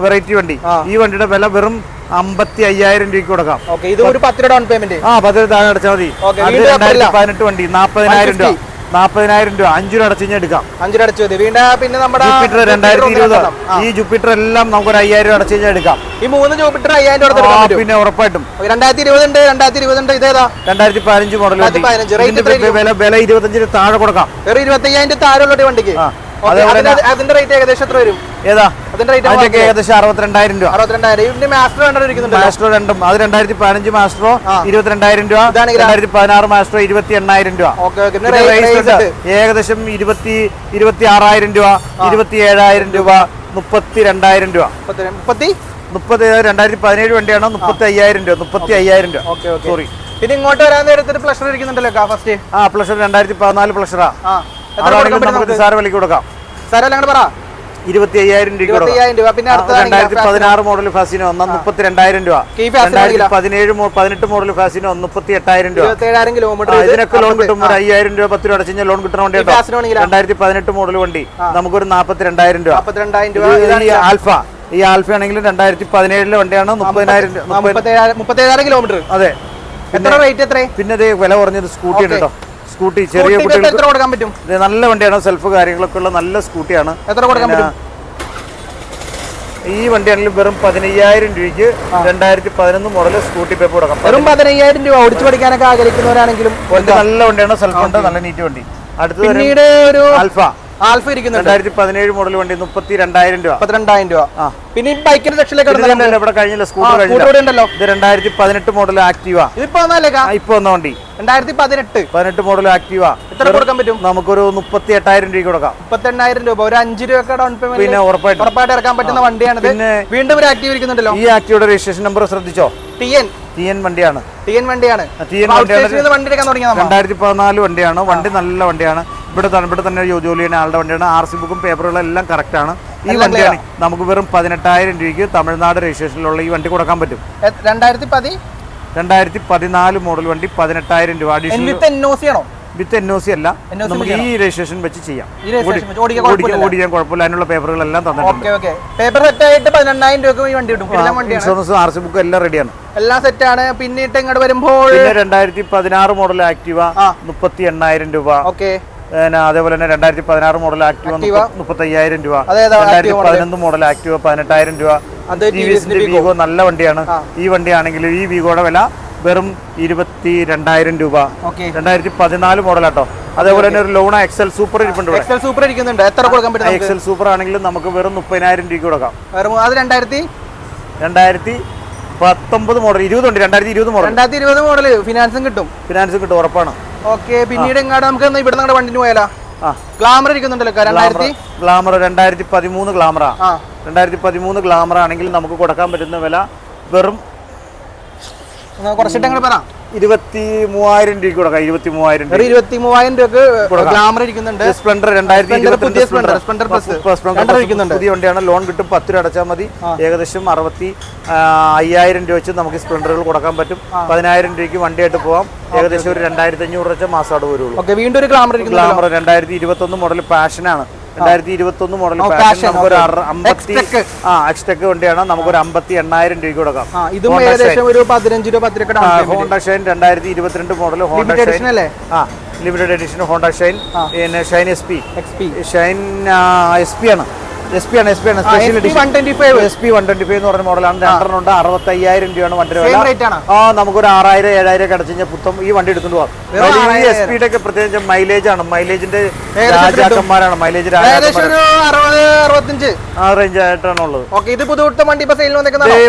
വെറൈറ്റി വണ്ടി. ഈ വണ്ടിയുടെ വില വെറും 55,000 രൂപയ്ക്ക് കൊടുക്കാം. ഇത് ഒരു 10 രൂപ ഡൗൺ പേയ്മെന്റ്. 10 രൂപ താഴെ അടച്ചാൽ മതി. 2018 വണ്ടി 40,000 രൂപ. 40,000 രൂപ 5 രൂപ അടച്ചു കഴിഞ്ഞാൽ എടുക്കാം. 5 രൂപ അടച്ചു. പിന്നെ നമ്മുടെ ജൂപ്പിറ്റർ 2020. ഈ ജൂപ്പിറ്റർ എല്ലാം നമുക്ക് ഒരു 5,000 രൂപ അടച്ചു കഴിഞ്ഞാൽ എടുക്കാം. ഈ 3 ജൂപ്പിറ്റർ 5,000 രൂപ. പിന്നെ ഉറപ്പായിട്ടും 2020 ഇതേതാ? 2015 മോഡൽ. വില 25 താഴെ കൊടുക്കാം. 25,000 താഴെ ഉള്ള വണ്ടിക്ക്. അതിന്റെ റേറ്റ് ഏകദേശം എത്ര വരും? ഏതാ? ഏകദേശം 62,000 രൂപ. 62,000. മാസ്റ്റർ മാസ്റ്റർ രണ്ടും. അത് 2015 മാസ്റ്ററോ 22,000 രൂപ. 2016 മാസ്റ്ററോ 28,000 രൂപ. ഏകദേശം 26,000 രൂപ. 27,000 രൂപ. 32,000 രൂപ. 2017 വണ്ടിയാണ്. 35,000 രൂപ. 35,000 രൂപ. സോറി. പിന്നെ ഇങ്ങോട്ട് വരാൻ നേരത്തെ പ്ലഷർ ഇരിക്കുന്നുണ്ടല്ലോ. ഫസ്റ്റ് പ്ലഷർ 2014 പ്ലഷറാ. നമുക്ക് സാറ് വിലക്ക് കൊടുക്കാം. 25,000 രൂപ. 2016 മോഡൽ ഫാസിനോ 32,000 രൂപ. 2018 മോഡൽ ഫാസിനോ 38,000 രൂപ. ഇതിനൊക്കെ ലോൺ കിട്ടും. 5,000 രൂപ 10 രൂപ അടച്ചു കഴിഞ്ഞാൽ ലോൺ കിട്ടുന്ന വണ്ടി. 2018 മോഡൽ വണ്ടി നമുക്കൊരു 42,000 രൂപ. ഈ ആൽഫ ആണെങ്കിലും 2017 വണ്ടിയാണ്. 37,000 കിലോമീറ്റർ. അതെ. പിന്നെ വില കുറഞ്ഞത് സ്കൂട്ടി ഉണ്ട് കേട്ടോ. സ്കൂട്ടി ചെറിയ കുട്ടികൾക്ക് കൊടുക്കാൻ പറ്റും. നല്ല വണ്ടിയാണ്. സെൽഫ് കാര്യങ്ങളൊക്കെ ഉള്ള നല്ല സ്കൂട്ടിയാണ്. എത്ര കൊടുക്കാൻ പറ്റും? ഈ വണ്ടിയാണെങ്കിലും വെറും 15,000 രൂപയ്ക്ക് 2011 മോഡൽ സ്കൂട്ടി പേപ്പർ കൊടുക്കാം. വെറും 15,000 രൂപ. ഓടിച്ചു പഠിക്കാനൊക്കെ ആഗ്രഹിക്കുന്നവരാണെങ്കിലും നല്ല വണ്ടിയാണ്. സെൽഫ് ഉണ്ട്. നല്ല നീറ്റ് വണ്ടി. അടുത്തത് ഒരു ആൽഫ ഇരിക്കുന്നു. 2017 മോഡൽ വണ്ടി 32,000 രൂപ. 32,000 രൂപ. പിന്നെ ബൈക്കിന്റെ സെക്ഷനിലേക്ക് ഇവിടെ കഴിഞ്ഞില്ല. സ്കൂട്ടർ കഴിഞ്ഞില്ല. ഇത് 2018 മോഡൽ ആക്റ്റീവ. ഇപ്പൊ വന്ന വണ്ടി 2018 മോഡൽ ആക്റ്റീവ. എത്ര കൊടുക്കാൻ പറ്റും? നമുക്കൊരു 38,000 രൂപ കൊടുക്കാം. 38,000 രൂപ. ഒരു 5 രൂപ ഡൗൺ പേയ്മെന്റ്. പിന്നെ ഉറപ്പായിട്ട് ഇറക്കാൻ പറ്റുന്ന വണ്ടിയാണ്. പിന്നെ വീണ്ടും ഒരു ആക്റ്റീവ് ഇരിക്കുന്നുണ്ടല്ലോ. ഈ ആക്റ്റീവയുടെ രജിസ്ട്രേഷൻ നമ്പർ ശ്രദ്ധിച്ചോ? TN വണ്ടിയാണ്. 2014 വണ്ടിയാണ്. വണ്ടി നല്ല വണ്ടിയാണ്. ഇവിടെ തന്നെ ജോലി ചെയ്യുന്ന ആളുടെ വണ്ടിയാണ്. RC ബുക്കും പേപ്പറുകളും എല്ലാം കറക്റ്റ് ആണ്. ഈ വണ്ടിയാണ് നമുക്ക് വെറും 18,000 രൂപയ്ക്ക് തമിഴ്നാട് രജിസ്ട്രേഷനിലുള്ള ഈ വണ്ടി കൊടുക്കാൻ പറ്റും. 2014 മോഡൽ വണ്ടി 18,000 രൂപ. വിത്ത് NOC അല്ല. നമുക്ക് ഈ രജിസ്ട്രേഷൻ വെച്ച് ചെയ്യാം. ഓടിക്കാൻ കുഴപ്പമില്ല. അതിനുള്ള പേപ്പറുകളെല്ലാം തന്നിട്ടുണ്ട്. ഇൻഷുറൻസ് RC ബുക്ക് എല്ലാം റെഡിയാണ്. എല്ലാം സെറ്റ് ആണ്. പിന്നീട് ഇങ്ങോട്ട് വരുമ്പോൾ 2016 മോഡൽ ആക്റ്റീവ 38,000 രൂപ. അതേപോലെ തന്നെ 2016 മോഡൽ ആക്റ്റീവ 35,000 രൂപ. 2011 മോഡൽ ആക്റ്റീവ 18,000 രൂപ. വീഗോ നല്ല വണ്ടിയാണ്. ഈ വണ്ടിയാണെങ്കിൽ ഈ വീഗോയുടെ വില വെറും 22,000 രൂപ. 2014 മോഡലാട്ടോ. അതേപോലെ തന്നെ ഒരു ലോണ എക്സൽ സൂപ്പർ ഇരിപ്പുണ്ട്. എക്സൽ സൂപ്പർ ഇരിക്കുന്നുണ്ട്. എത്ര കൊടുക്കാൻ പറ്റും? എക്സൽ സൂപ്പർ ആണെങ്കിലും നമുക്ക് വെറും 30,000 രൂപയ്ക്ക് കൊടുക്കാം. അത് 2019 മോഡൽ 2020 മോഡൽ 2020 മോഡൽ ഫിനാൻസും കിട്ടും ഉറപ്പാണ്. ഓക്കെ. പിന്നീട് എങ്ങാണ്ട് നമുക്ക് ഇവിടെ നമ്മുടെ വണ്ടിന് പോയാലോ? ഗ്ലാമർ ഇരിക്കുന്നുണ്ടല്ലോ. ഗ്ലാമർ 2013 ഗ്ലാമറാ. 2013 ഗ്ലാമർ ആണെങ്കിൽ നമുക്ക് കൊടുക്കാൻ പറ്റുന്ന വില വെറും കുറച്ചിട്ട് അങ്ങനെ പറയാം 23,000 രൂപയ്ക്ക് കൊടുക്കാം. 23,000 രൂപക്ക് ഗ്ലാമർ ഇരിക്കുന്നുണ്ട്. സ്പ്ലെൻഡർ 2022 പുതിയ വണ്ടിയാണ്. ലോൺ കിട്ടും. 10 രൂപ അടച്ചാൽ മതി. ഏകദേശം 65,000 രൂപ വെച്ച് നമുക്ക് സ്പ്ലെൻഡറുകൾ കൊടുക്കാൻ പറ്റും. 10,000 രൂപയ്ക്ക് വണ്ടിയായിട്ട് പോവാം. ഏകദേശം ഒരു 2,500 രൂപ വെച്ചാൽ മാസം അടവ് വരുള്ളൂ. വീണ്ടും ഒരു ഗ്ലാമർ 2021 മോഡൽ പാഷനാണ്. 2021 മോഡൽ നമുക്കൊരു എക്സ്റ്റെക് വണ്ടിയാണ്. നമുക്കൊരു 58,000 രൂപയ്ക്ക് കൊടുക്കാം. Honda Shine 2022 model Honda Shine limited edition Honda Shine. പിന്നെ ഷൈൻ SP ആണ്. SP 125 എന്ന് പറഞ്ഞ മോഡലാണ്. 2 ഉണ്ട്. 65,000 രൂപയാണ് വണ്ടിയുടെ വില. നമുക്കൊരു 6,000-7,000 ഒക്കെ അടച്ചു കഴിഞ്ഞാൽ പുത്തം ഈ വണ്ടി എടുത്തുകൊണ്ട് പോകാം. SP യുടെ ഒക്കെ പ്രത്യേകിച്ച് മൈലേജ് ആണ്. മൈലേജിന്റെ രാജാക്കന്മാരാണ്. മൈലേജ് ആ റേഞ്ച് ആയിട്ടാണ് ഉള്ളത്.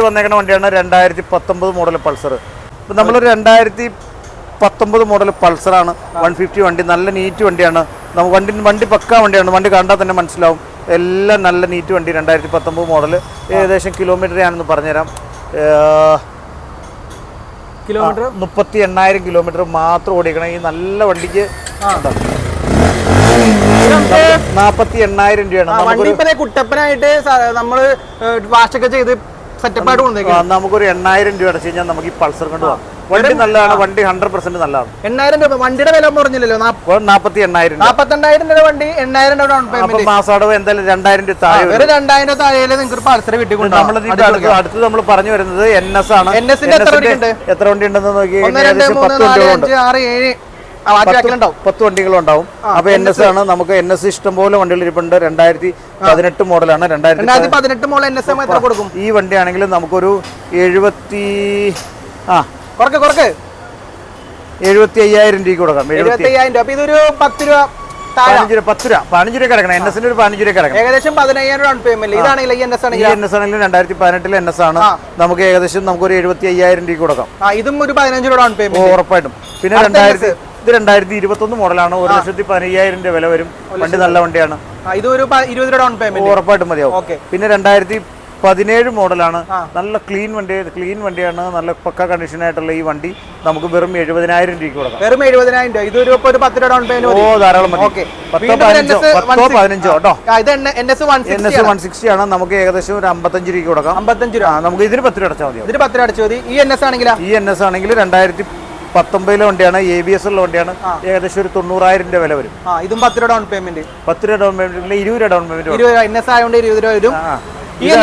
വന്നേക്കുന്ന വണ്ടിയാണ് 2019 മോഡൽ പൾസർ. ഇപ്പൊ നമ്മളൊരു 2019 മോഡൽ പൾസറാണ്. 150 വണ്ടി. നല്ല നീറ്റ് വണ്ടിയാണ്. നമുക്ക് വണ്ടി പക്കാ വണ്ടിയാണ്. വണ്ടി കണ്ടാൽ തന്നെ മനസ്സിലാവും. എല്ലാം നല്ല നീറ്റ് വണ്ടി. 2019 മോഡൽ. ഏകദേശം കിലോമീറ്റർ ഞാനൊന്ന് പറഞ്ഞുതരാം. 38,000 കിലോമീറ്റർ മാത്രം ഓടിക്കണം. ഈ നല്ല വണ്ടിക്ക് 48,000 രൂപയാണ്. കുട്ടപ്പനായിട്ട് നമ്മള് വാഷൊക്കെ ചെയ്ത് സെറ്റപ്പായിട്ട് നമുക്കൊരു 8,000 രൂപ അടച്ചു കഴിഞ്ഞാൽ നമുക്ക് ഈ പൾസർ കൊണ്ടുപോകാം. വണ്ടി നല്ലതാണ്. വണ്ടി 100% നല്ലതാണ്. 8,000 രൂപ വണ്ടിയുടെ വില പറഞ്ഞില്ലല്ലോ. 48,000 രൂപ വണ്ടി 8,000 രൂപ ഡൗൺ പേയ്മെന്റ്. മാസടവ് എന്തായാലും 2,000 രൂപ താഴെ. 2,000 താഴെ നിങ്ങൾക്ക് പൾസർ കിട്ടിക്കൊണ്ട് അടുത്ത് നമ്മൾ പറഞ്ഞു വരുന്നത് NS ആണ്. എത്ര വണ്ടി ഉണ്ടെന്ന് നോക്കി. 1 2 3 4 5 6 7 10 വണ്ടികളുണ്ടാവും. അപ്പൊ NS ആണ്. നമുക്ക് NS ഇഷ്ടംപോലെ വണ്ടികൾ ഇരിപ്പുണ്ട്. 2018 മോഡലാണ്. 2018 മോഡൽ NS എത്ര കൊടുക്കും? ഈ വണ്ടിയാണെങ്കിൽ നമുക്കൊരു 75,000 രൂപ കൊടുക്കാം. 75,000 രൂപ. ഇതൊരു 10 രൂപ 15 രൂപ കിടക്കണം. NS-ന് ഒരു 15 രൂപ കിടക്കണം. ഏകദേശം 15,000 ഡൗൺ പേയ്മെന്റ്. ഇതാണെങ്കിൽ NS ആണെങ്കിൽ 2018 NS ആണ്. നമുക്ക് ഏകദേശം നമുക്കൊരു 75,000 രൂപ കൊടുക്കാം. ഇതും ഒരു 15 രൂപ ഡൗൺ പേയ്മെന്റ് ഉറപ്പായിട്ടും. പിന്നെ 2021 മോഡലാണ്. 1,15,000 രൂപ വില വരും. വണ്ടി നല്ല വണ്ടിയാണ്. ഇതൊരു 20 രൂപ ഡൗൺ പേയ്മെന്റ് ഉറപ്പായിട്ടും മതിയാവും. പിന്നെ 2017 മോഡലാണ്. നല്ല ക്ലീൻ വണ്ടിയാണ്. നല്ല പക്ക കണ്ടീഷൻ ആയിട്ടുള്ള ഈ വണ്ടി നമുക്ക് വെറും 70,000 രൂപയ്ക്ക് കൊടുക്കാം. വെറും 70,000 രൂപ. ഇതൊരു 10 രൂപ ഡൗൺ പേയ്മെന്റ്. ധാരാളം മതി. 10-15 കേട്ടോ. NS 160 ആണ്. നമുക്ക് ഏകദേശം ഒരു 55 രൂപയ്ക്ക് കൊടുക്കാം. 55 രൂപ. നമുക്ക് ഇതിന് 10 രൂപ അടച്ചാൽ മതി. ഇതിന് 10 രൂപ അടച്ചാൽ മതി. ഈ NS ആണെങ്കിൽ 2019 വണ്ടിയാണ്. ABS ഉള്ള വണ്ടിയാണ്. ഏകദേശം ഒരു 90,000 രൂപ വില വരും. ഇതും 10 രൂപ ഡൗൺ പേയ്മെന്റ്. 10 രൂപ ഡൗൺ പേയ്മെന്റ്. 20 രൂപ ഡൗൺ പേയ്മെന്റ്. NS ആയതുകൊണ്ട് 20 രൂപ വരും. ഇത്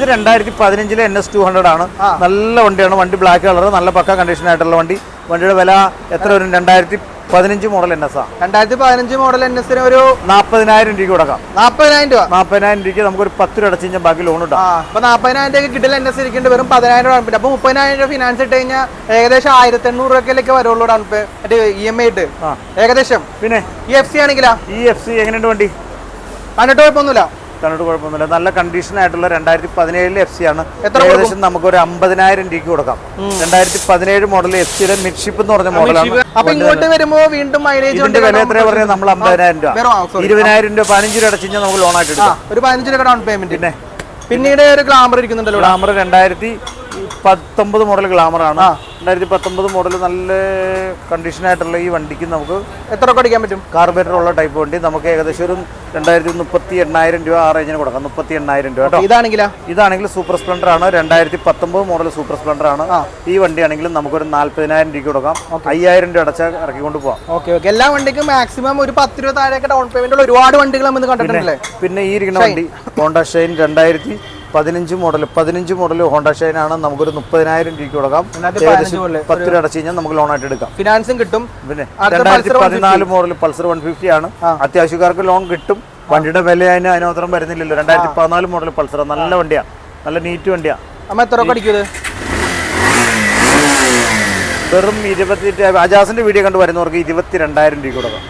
2015 NS 200 ആണ്. നല്ല വണ്ടിയാണ്. വണ്ടി ബ്ലാക്ക് കളർ. നല്ല പക്ക കണ്ടീഷൻ ആയിട്ടുള്ള വണ്ടി. വണ്ടിയുടെ വില എത്ര വരും? 2015 മോഡൽ NS ആണ്. 2015 മോഡൽ NS ഒരു 40,000 രൂപയ്ക്ക് കൊടുക്കാം. 40,000 രൂപ. 40,000 രൂപയ്ക്ക് നമുക്ക് ഒരു 10 രൂപ അടച്ചു കഴിഞ്ഞാൽ ബാക്കി ലോൺ ഉണ്ടാവും. അപ്പൊ 40,000 രൂപ കിട്ടില്ല. NS ഇരിക്കേണ്ടി വരും 10,000 രൂപ. അപ്പൊ 30,000 രൂപ ഫിനാൻസ് ഇട്ട് കഴിഞ്ഞാൽ ഏകദേശം 1,800 രൂപയ്ക്ക് വരുള്ളൂ ഡൗൺ പേ. EMI ഇട്ട് ഏകദേശം. പിന്നെ ഈ FC ആണെങ്കിലാ? ഈ FC എങ്ങനെയുണ്ട് വണ്ടി? കണ്ടിട്ട് കുഴപ്പമൊന്നുമില്ല. നല്ല കണ്ടീഷൻ ആയിട്ടുള്ള 2017 FC ആണ്. ഏകദേശം നമുക്ക് ഒരു 50,000 രൂപയ്ക്ക് കൊടുക്കാം. 2017 മോഡൽ FCയുടെ മിഡ്ഷിപ്പ് എന്ന് പറഞ്ഞ മോഡലാണ്. അപ്പൊ ഇങ്ങോട്ട് വരുമ്പോ വീണ്ടും മൈലേജ് വില എത്രയാ പറഞ്ഞത്? നമ്മൾ 50,000 രൂപ 20,000 രൂപ 15 രൂപ അടച്ചു കഴിഞ്ഞാൽ നമുക്ക് ലോൺ ആയിട്ട് എടുക്കാം. ഒരു 15 രൂപ ഡൗൺ പേയ്മെന്റ്. പിന്നീട് ഒരു ഗ്ലാമർ ഇരിക്കുന്നുണ്ടല്ലോ. ഗ്ലാമർ 2019 മോഡൽ ഗ്ലാമർ ആണ്. 2019 മോഡൽ നല്ല കണ്ടീഷൻ ആയിട്ടുള്ള ഈ വണ്ടിക്ക് നമുക്ക് എത്ര അടിക്കാൻ പറ്റും? കാർബറേറ്റർ ഉള്ള ടൈപ്പ് വണ്ടി. നമുക്ക് ഏകദേശം ഒരു 38,000 രൂപ ആ റേഞ്ചിന് കൊടുക്കാം. 38,000 രൂപ കേട്ടോ. ഇതാണെങ്കിൽ സൂപ്പർ സ്പ്ലെൻഡർ ആണ്. 2019 മോഡൽ സൂപ്പർ സ്പ്ലെൻഡർ ആണ്. ഈ വണ്ടിയാണെങ്കിലും നമുക്കൊരു 40,000 രൂപ കൊടുക്കാം. 5,000 രൂപ അടച്ചാൽ ഇറക്കിക്കൊണ്ട് പോവാം. എല്ലാ വണ്ടിക്കും മാക്സിമം ഒരു 10 രൂപ താഴെയൊക്കെ ഡൗൺ പേയ്മെന്റ് ഉള്ള ഒരുപാട് വണ്ടികൾ നമ്മൾ കണ്ടിട്ടുണ്ടല്ലേ. പിന്നെ ഈ ഇരിക്കുന്ന വണ്ടി Honda Shine 2015 model Honda Shine ആണ്. നമുക്കൊരു 30,000 രൂപയ്ക്ക് കൊടുക്കാം. 10 രൂപ അടച്ചു കഴിഞ്ഞാൽ നമുക്ക് ലോൺ ആയിട്ട് എടുക്കാം. ഫിനാൻസും കിട്ടും. പിന്നെ 2014 മോഡൽ പൾസർ 150 ആണ്. അത്യാവശ്യക്കാർക്ക് ലോൺ കിട്ടും. വണ്ടിയുടെ വില അതിനോത്രം വരുന്നില്ലല്ലോ. 2014 മോഡൽ പൾസർ നല്ല വണ്ടിയാണ്. നല്ല നീറ്റ് വണ്ടിയാണ്. വെറും 20 അജാസിന്റെ വീഡിയോ കണ്ട് വരുന്നവർക്ക് 22,000 രൂപ കൊടുക്കാം.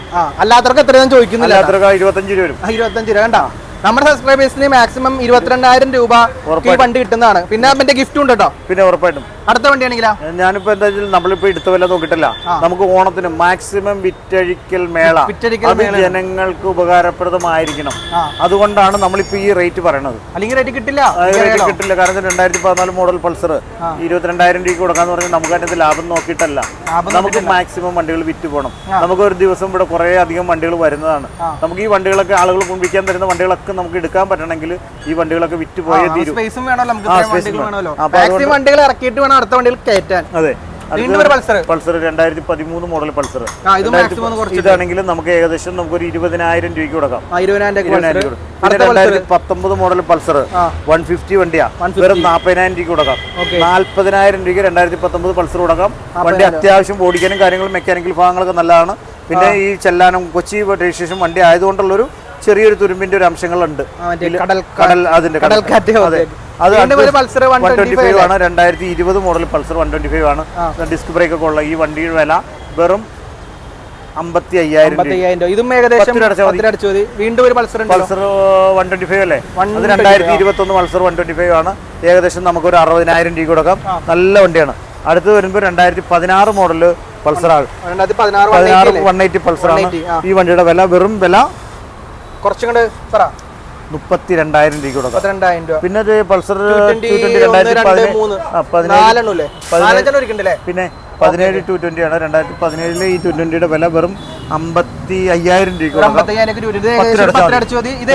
അല്ലാത്തവർക്ക് എത്രയും ചോദിക്കുന്നില്ല, അല്ലാത്തവർക്ക് 25 രൂപ വരും. 25 രൂപ കണ്ടാ. നമ്മുടെ സബ്സ്ക്രൈബേഴ്സിന് മാക്സിമം 22,000 രൂപ ഈ വണ്ടി കിട്ടുന്നതാണ്. പിന്നെ അതിന്റെ ഗിഫ്റ്റ് ഉണ്ട് കേട്ടോ. പിന്നെ ഉറപ്പായിട്ടും അടുത്ത വണ്ടിയാണെങ്കിലോ ഞാനിപ്പോ എന്താ വെച്ചാൽ നമ്മളിപ്പോ എടുത്ത വില നോക്കിയിട്ടില്ല, നമുക്ക് ഓണത്തിന് മാക്സിമം വിറ്റഴിക്കൽ മേള അത് ജനങ്ങൾക്ക് ഉപകാരപ്രദമായിരിക്കണം. അതുകൊണ്ടാണ് നമ്മളിപ്പോ ഈ റേറ്റ് പറയണത്. അല്ലെങ്കിൽ റേറ്റ് കിട്ടില്ല, കിട്ടില്ല. കാരണം 2014 മോഡൽ പൾസർ 22,000 രൂപ കൊടുക്കാന്ന് പറഞ്ഞാൽ നമുക്ക് അതിന്റെ ലാഭം നോക്കിയിട്ടല്ല. നമുക്ക് മാക്സിമം വണ്ടികൾ വിറ്റ് പോകണം. നമുക്ക് ഒരു ദിവസം ഇവിടെ കുറെ അധികം വണ്ടികൾ വരുന്നതാണ്. നമുക്ക് ഈ വണ്ടികളൊക്കെ ആളുകൾ വിൽക്കാൻ തരുന്ന വണ്ടികളൊക്കെ നമുക്ക് എടുക്കാൻ പറ്റണമെങ്കിൽ ഈ വണ്ടികളൊക്കെ വിറ്റ് പോയേ തീരും. വണ്ടികൾ ഇറക്കിയിട്ട് വേണം അടുത്ത വണ്ടികൾ കയറ്റാൻ. അതെ, പൾസർ 2013 മോഡൽ പൾസർ ഇതാണെങ്കിലും നമുക്ക് ഏകദേശം നമുക്കൊരു 20,000 രൂപയ്ക്ക് കൊടുക്കാം. 2019 മോഡൽ പൾസർ 150 വണ്ടിയാ, വെറും 40,000 രൂപയ്ക്ക് കൊടുക്കാം. 40,000 രൂപയ്ക്ക് 2019 പൾസർ കൊടുക്കാം. വണ്ടി അത്യാവശ്യം ഓടിക്കാനും കാര്യങ്ങളും മെക്കാനിക്കൽ ഭാഗങ്ങളൊക്കെ നല്ലതാണ്. പിന്നെ ഈ ചെല്ലാനം കൊച്ചി രജിസ്ട്രേഷൻ വണ്ടി ആയതുകൊണ്ടുള്ളൊരു ചെറിയൊരു തുരുമ്പിന്റെ ഒരു അംശങ്ങളുണ്ട്. അതിന്റെ അത് 125 ആണ്. 2020 മോഡൽ പൾസർ 125 ആണ്. ഡിസ്ക് ബ്രേക്ക് ഒക്കെ ഉള്ള ഈ വണ്ടിയുടെ വില വെറും 55,000 രൂപ. ഇതും ഏകദേശം വീണ്ടും ഒരു പൾസർ 125 അല്ലേ? അത് 2021 പൾസർ 125 ആണ്. ഏകദേശം നമുക്കൊരു 60,000 രൂപ കൊടുക്കാം. നല്ല വണ്ടിയാണ്. അടുത്ത് വരുമ്പോൾ 2016 മോഡല് പൾസറാണ്. 180 പൾസറാണ്. ഈ വണ്ടിയുടെ വില വെറും വില കുറച്ചും കൂടെ 32,000 രൂപ കൊടുക്കാം. 32,000 രൂപ. പിന്നെ പൾസർ 2017 പിന്നെ 17 220 ആണ്. 2017 ഈ 220യുടെ വില വെറും 55,000 രൂപ കൊടുക്കാം. 60,000 രൂപ. വണ്ടി 60,000 രൂപ. ഇത്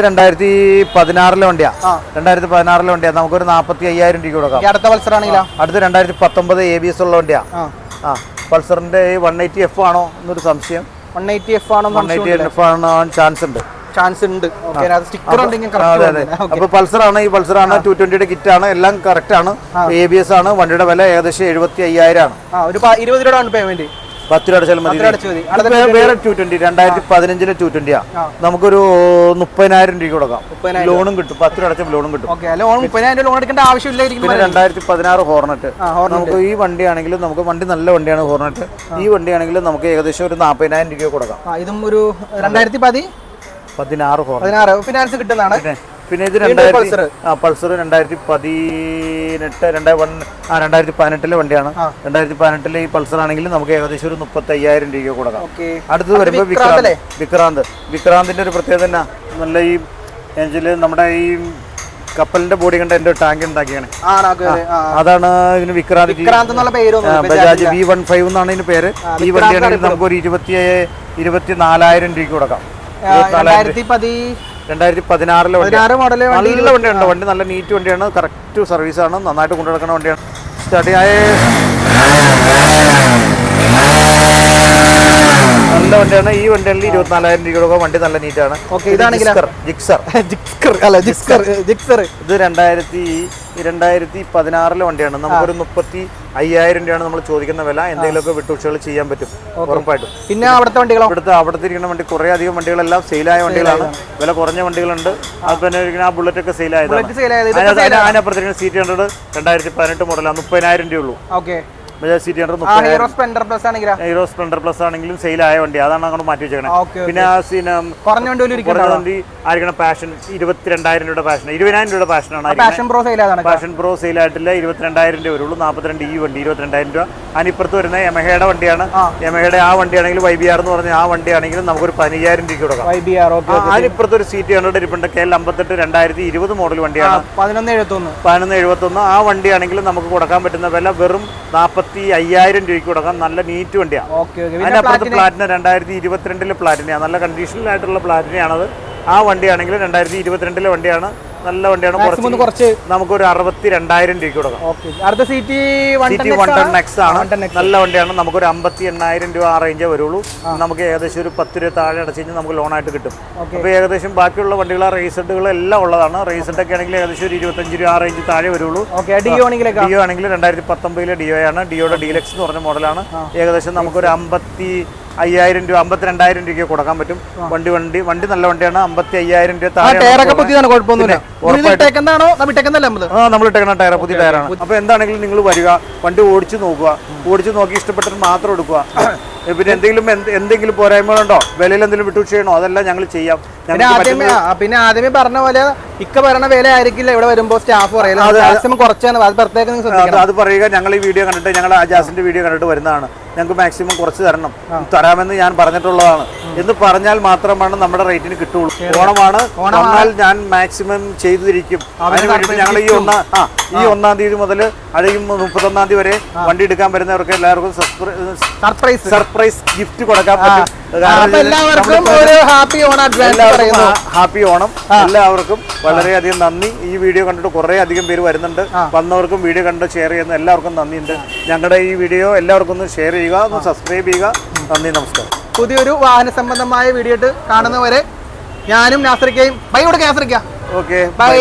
2016 വണ്ടിയാ. 2016 വണ്ടിയാ. നമുക്കൊരു 45,000 രൂപ കൊടുക്കാം. അടുത്ത പൾസർ ആണെങ്കിലോ? അടുത്ത് 2019 ABS ഉള്ള വണ്ടിയാ. പൾസറിന്റെ 180 F ആണോ എന്നൊരു സംശയം. 180 F ആണോ? 180 F ആണോ ചാൻസ് ഉണ്ട്. അപ്പൊ പൾസറാണ്. ഈ പൾസറാണ് 220യുടെ കിറ്റ് ആണ്. എല്ലാം കറക്റ്റ് ആണ്. ABS ആണ്. വണ്ടിയുടെ വില ഏകദേശം 75,000 ആണ്. 20 രൂപ ഡൗൺ പേയ്മെന്റ് 10 രൂപ അടച്ചാൽ മതി. വേറെ 220 2015 220 നമുക്കൊരു 30,000 രൂപ കൊടുക്കാം. ലോണും കിട്ടും. 10 രൂപ അടച്ച ലോണും കിട്ടും. 2016 ഹോർണറ്റ് നമുക്ക് ഈ വണ്ടിയാണെങ്കിലും നമുക്ക് വണ്ടി നല്ല വണ്ടിയാണ് ഹോർണറ്റ്. ഈ വണ്ടിയാണെങ്കിലും നമുക്ക് ഏകദേശം ഒരു 40,000 രൂപ കൊടുക്കാം. ഇതും ഒരു 2016 ഹോർണറ്റ് ഫിനാൻസ് കിട്ടുന്നതാണ്. പിന്നെ ഇത് പൾസർ 2018 വണ്ടിയാണ്. 2018 ഈ പൾസർ ആണെങ്കിൽ നമുക്ക് ഏകദേശം ഒരു 35,000 രൂപ കൊടുക്കാം. അടുത്ത് വരുമ്പോൾ വിക്രാന്തിന്റെ ഒരു പ്രത്യേകത തന്നെ നല്ല ഈ എഞ്ചില് നമ്മുടെ ഈ കപ്പലിന്റെ ബോഡി കണ്ട എന്റെ ടാങ്ക് ഉണ്ടാക്കിയാണ്. അതാണ് ഇതിന് വിക്രാന്ത്. ബജാജ് V15 എന്നാണ് ഇതിന് പേര്. ഈ വണ്ടിയാണെങ്കിൽ നമുക്ക് ഒരു 24,000 രൂപ കൊടുക്കാം. 2016 മോഡൽ നല്ല വണ്ടിയുണ്ട്. വണ്ടി നല്ല നീറ്റ് വണ്ടിയാണ്. കറക്റ്റ് സർവീസ് ആണ്. നന്നായിട്ട് കൊണ്ടുനടക്കുന്ന വണ്ടിയാണ്. നല്ല വണ്ടിയാണ്. ഈ വണ്ടിയിൽ 24,000 രൂപ കൊടുക്കുക. വണ്ടി നല്ല നീറ്റാണ്. ഇത് 2016 വണ്ടിയാണ്. നമുക്കൊരു 35,000 രൂപയാണ് നമ്മൾ ചോദിക്കുന്ന വില. എന്തെങ്കിലുമൊക്കെ വിട്ടുവീഴ്ചകൾ ചെയ്യാൻ പറ്റും ഉറപ്പായിട്ടും. പിന്നെ അവിടുത്തെ വണ്ടികളോ? അവിടുത്തെ ഇരിക്കുന്ന വണ്ടി കുറേ അധികം വണ്ടികളെല്ലാം സെയിലായ വണ്ടികളാണ്. വില കുറഞ്ഞ വണ്ടികളുണ്ട്. അതുപോലെ ആ ബുള്ളറ്റ് ഒക്കെ സെയിലായതാണ്. അതിനപ്പുറത്തിരിക്കുന്ന സീറ്റ് 100 2018 മോഡലാണ്. 30,000 രൂപ ഉള്ളൂ. Bajaj city Hero Splendor plus ആണെങ്കിലും സെയിൽ ആയ വണ്ടി. അതാണ് അങ്ങോട്ട് മാറ്റി വെച്ചേക്കണേ. പിന്നെ വണ്ടി ആയിരിക്കണം പാഷൻ 22,000 രൂപയുടെ പാഷൻ. 20,000 രൂപയുടെ പാഷനാണ്. പാഷൻ പ്രോ സെയിൽ ആയിട്ടില്ല. 22,000 രൂപ വരുള്ളൂ. 42 ഈ വണ്ടി 22,000 രൂപ. അതിനിപ്പുറത്ത് വരുന്ന യമഹയുടെ വണ്ടിയാണ്. യമഹയുടെ ആ വണ്ടിയാണെങ്കിൽ YBR എന്ന് പറഞ്ഞ ആ വണ്ടിയാണെങ്കിലും നമുക്കൊരു 15,000 രൂപ കൊടുക്കാം. അതിനിപ്പുറത്ത് ഒരു സീറ്റ് 100 ഇരിപ്പുണ്ട്. KL58 2020 മോഡൽ വണ്ടിയാണ്. 1171 ആ വണ്ടിയാണെങ്കിലും നമുക്ക് കൊടുക്കാൻ പറ്റുന്ന വില വെറും 45,000 രൂപയ്ക്ക് കൊടുക്കാം. നല്ല നീറ്റ് വണ്ടിയാണ്. അതിനപ്പുറത്ത് പ്ലാറ്റിന 2022 പ്ലാറ്റിനയാണ്. നല്ല കണ്ടീഷനിലായിട്ടുള്ള പ്ലാറ്റിനയാണത്. ആ വണ്ടിയാണെങ്കിൽ 2022 വണ്ടിയാണ്. നല്ല വണ്ടിയാണ്. കുറച്ച് നമുക്കൊരു 62,000 രൂപയ്ക്ക് കൊടുക്കാം. സിറ്റി 110X ആണ്. നല്ല വണ്ടിയാണ്. നമുക്കൊരു 58,000 രൂപ ആ റേഞ്ചേ വരുള്ളൂ. നമുക്ക് ഏകദേശം ഒരു 10 രൂപ താഴെ അടച്ചു കഴിഞ്ഞാൽ നമുക്ക് ലോണായിട്ട് കിട്ടും. അപ്പോൾ ഏകദേശം ബാക്കിയുള്ള വണ്ടികൾ റേസഡുകൾ എല്ലാം ഉള്ളതാണ്. റേസഡൊക്കെ ആണെങ്കിൽ ഏകദേശം ഒരു 25 രൂപ ആ റേഞ്ച് താഴെ വരുള്ളൂ. ഡിയോ ആണെങ്കിൽ 2019 ഡിയോ ആണ്. ഡിയോയുടെ ഡീലക്സ് എന്ന് പറഞ്ഞ മോഡലാണ്. ഏകദേശം നമുക്കൊരു 50,000 രൂപ 52,000 രൂപയ്ക്ക് കൊടുക്കാൻ പറ്റും. വണ്ടി നല്ല വണ്ടിയാണ്. 55,000 രൂപ ടയറൊക്കെ പുതിയതാണ്, കുഴപ്പമൊന്നുമില്ല. നമ്മൾ ഇട്ടേക്കുന്ന ടയർ പുതിയ ടയറാണ്. അപ്പൊ എന്താണെങ്കിലും നിങ്ങൾ വരിക, വണ്ടി ഓടിച്ചു നോക്കുക, ഓടിച്ചു നോക്കി ഇഷ്ടപ്പെട്ടിട്ട് മാത്രം എടുക്കുക. പിന്നെ എന്തെങ്കിലും പോരായ്മകളുണ്ടോ, വിലയിൽ എന്തെങ്കിലും വിട്ടുവീഴ്ച ചെയ്യണോ, അതെല്ലാം ഞങ്ങൾ ചെയ്യാം. പിന്നെ ആദ്യമേ പറഞ്ഞ പോലെ ഇക്ക പറയണ വില ആയിരിക്കില്ല ഇവിടെ വരുമ്പോ സ്റ്റാഫ് മാക്സിമം കുറച്ചാണ്. അത് പറയുക. ഞങ്ങൾ ഈ വീഡിയോ കണ്ടിട്ട്, ഞങ്ങൾ അജാസിന്റെ വീഡിയോ കണ്ടിട്ട് വരുന്നതാണ്. ഞങ്ങൾക്ക് മാക്സിമം കുറച്ച് തരാമെന്ന് ഞാൻ പറഞ്ഞിട്ടുള്ളതാണ് എന്ന് പറഞ്ഞാൽ മാത്രമാണ് നമ്മുടെ റേറ്റിന് കിട്ടുള്ളൂ. ഓണമാണ്, വന്നാൽ ഞാൻ മാക്സിമം ചെയ്തു തിരിക്കും. അതിന് വേണ്ടിയിട്ട് ഞങ്ങൾ ഈ 1-ാം തീയതി മുതൽ അല്ലെങ്കിൽ 31-ാം തീയതി വരെ വണ്ടി എടുക്കാൻ വരുന്നവർക്ക് എല്ലാവർക്കും സർപ്രൈസ് ഗിഫ്റ്റ് കൊടുക്കാൻ പറ്റും. ഹാപ്പി ഓണം എല്ലാവർക്കും. വളരെയധികം നന്ദി. ഈ വീഡിയോ കണ്ടിട്ട് കുറേ അധികം പേര് വരുന്നുണ്ട്. വന്നവർക്കും വീഡിയോ കണ്ടിട്ട് ഷെയർ ചെയ്യുന്ന എല്ലാവർക്കും നന്ദിയുണ്ട്. ഞങ്ങളുടെ ഈ വീഡിയോ എല്ലാവർക്കും ഒന്ന് ഷെയർ ചെയ്യുക, ഒന്ന് സബ്സ്ക്രൈബ് ചെയ്യുക. നന്ദി, നമസ്കാരം. പുതിയൊരു വാഹന സംബന്ധമായ വീഡിയോ കാണുന്നവരെ ഞാനും നാസറിക്കയും ബൈ കൊടുക്കാം. നാസറിക്ക ഓക്കെ, ബൈ.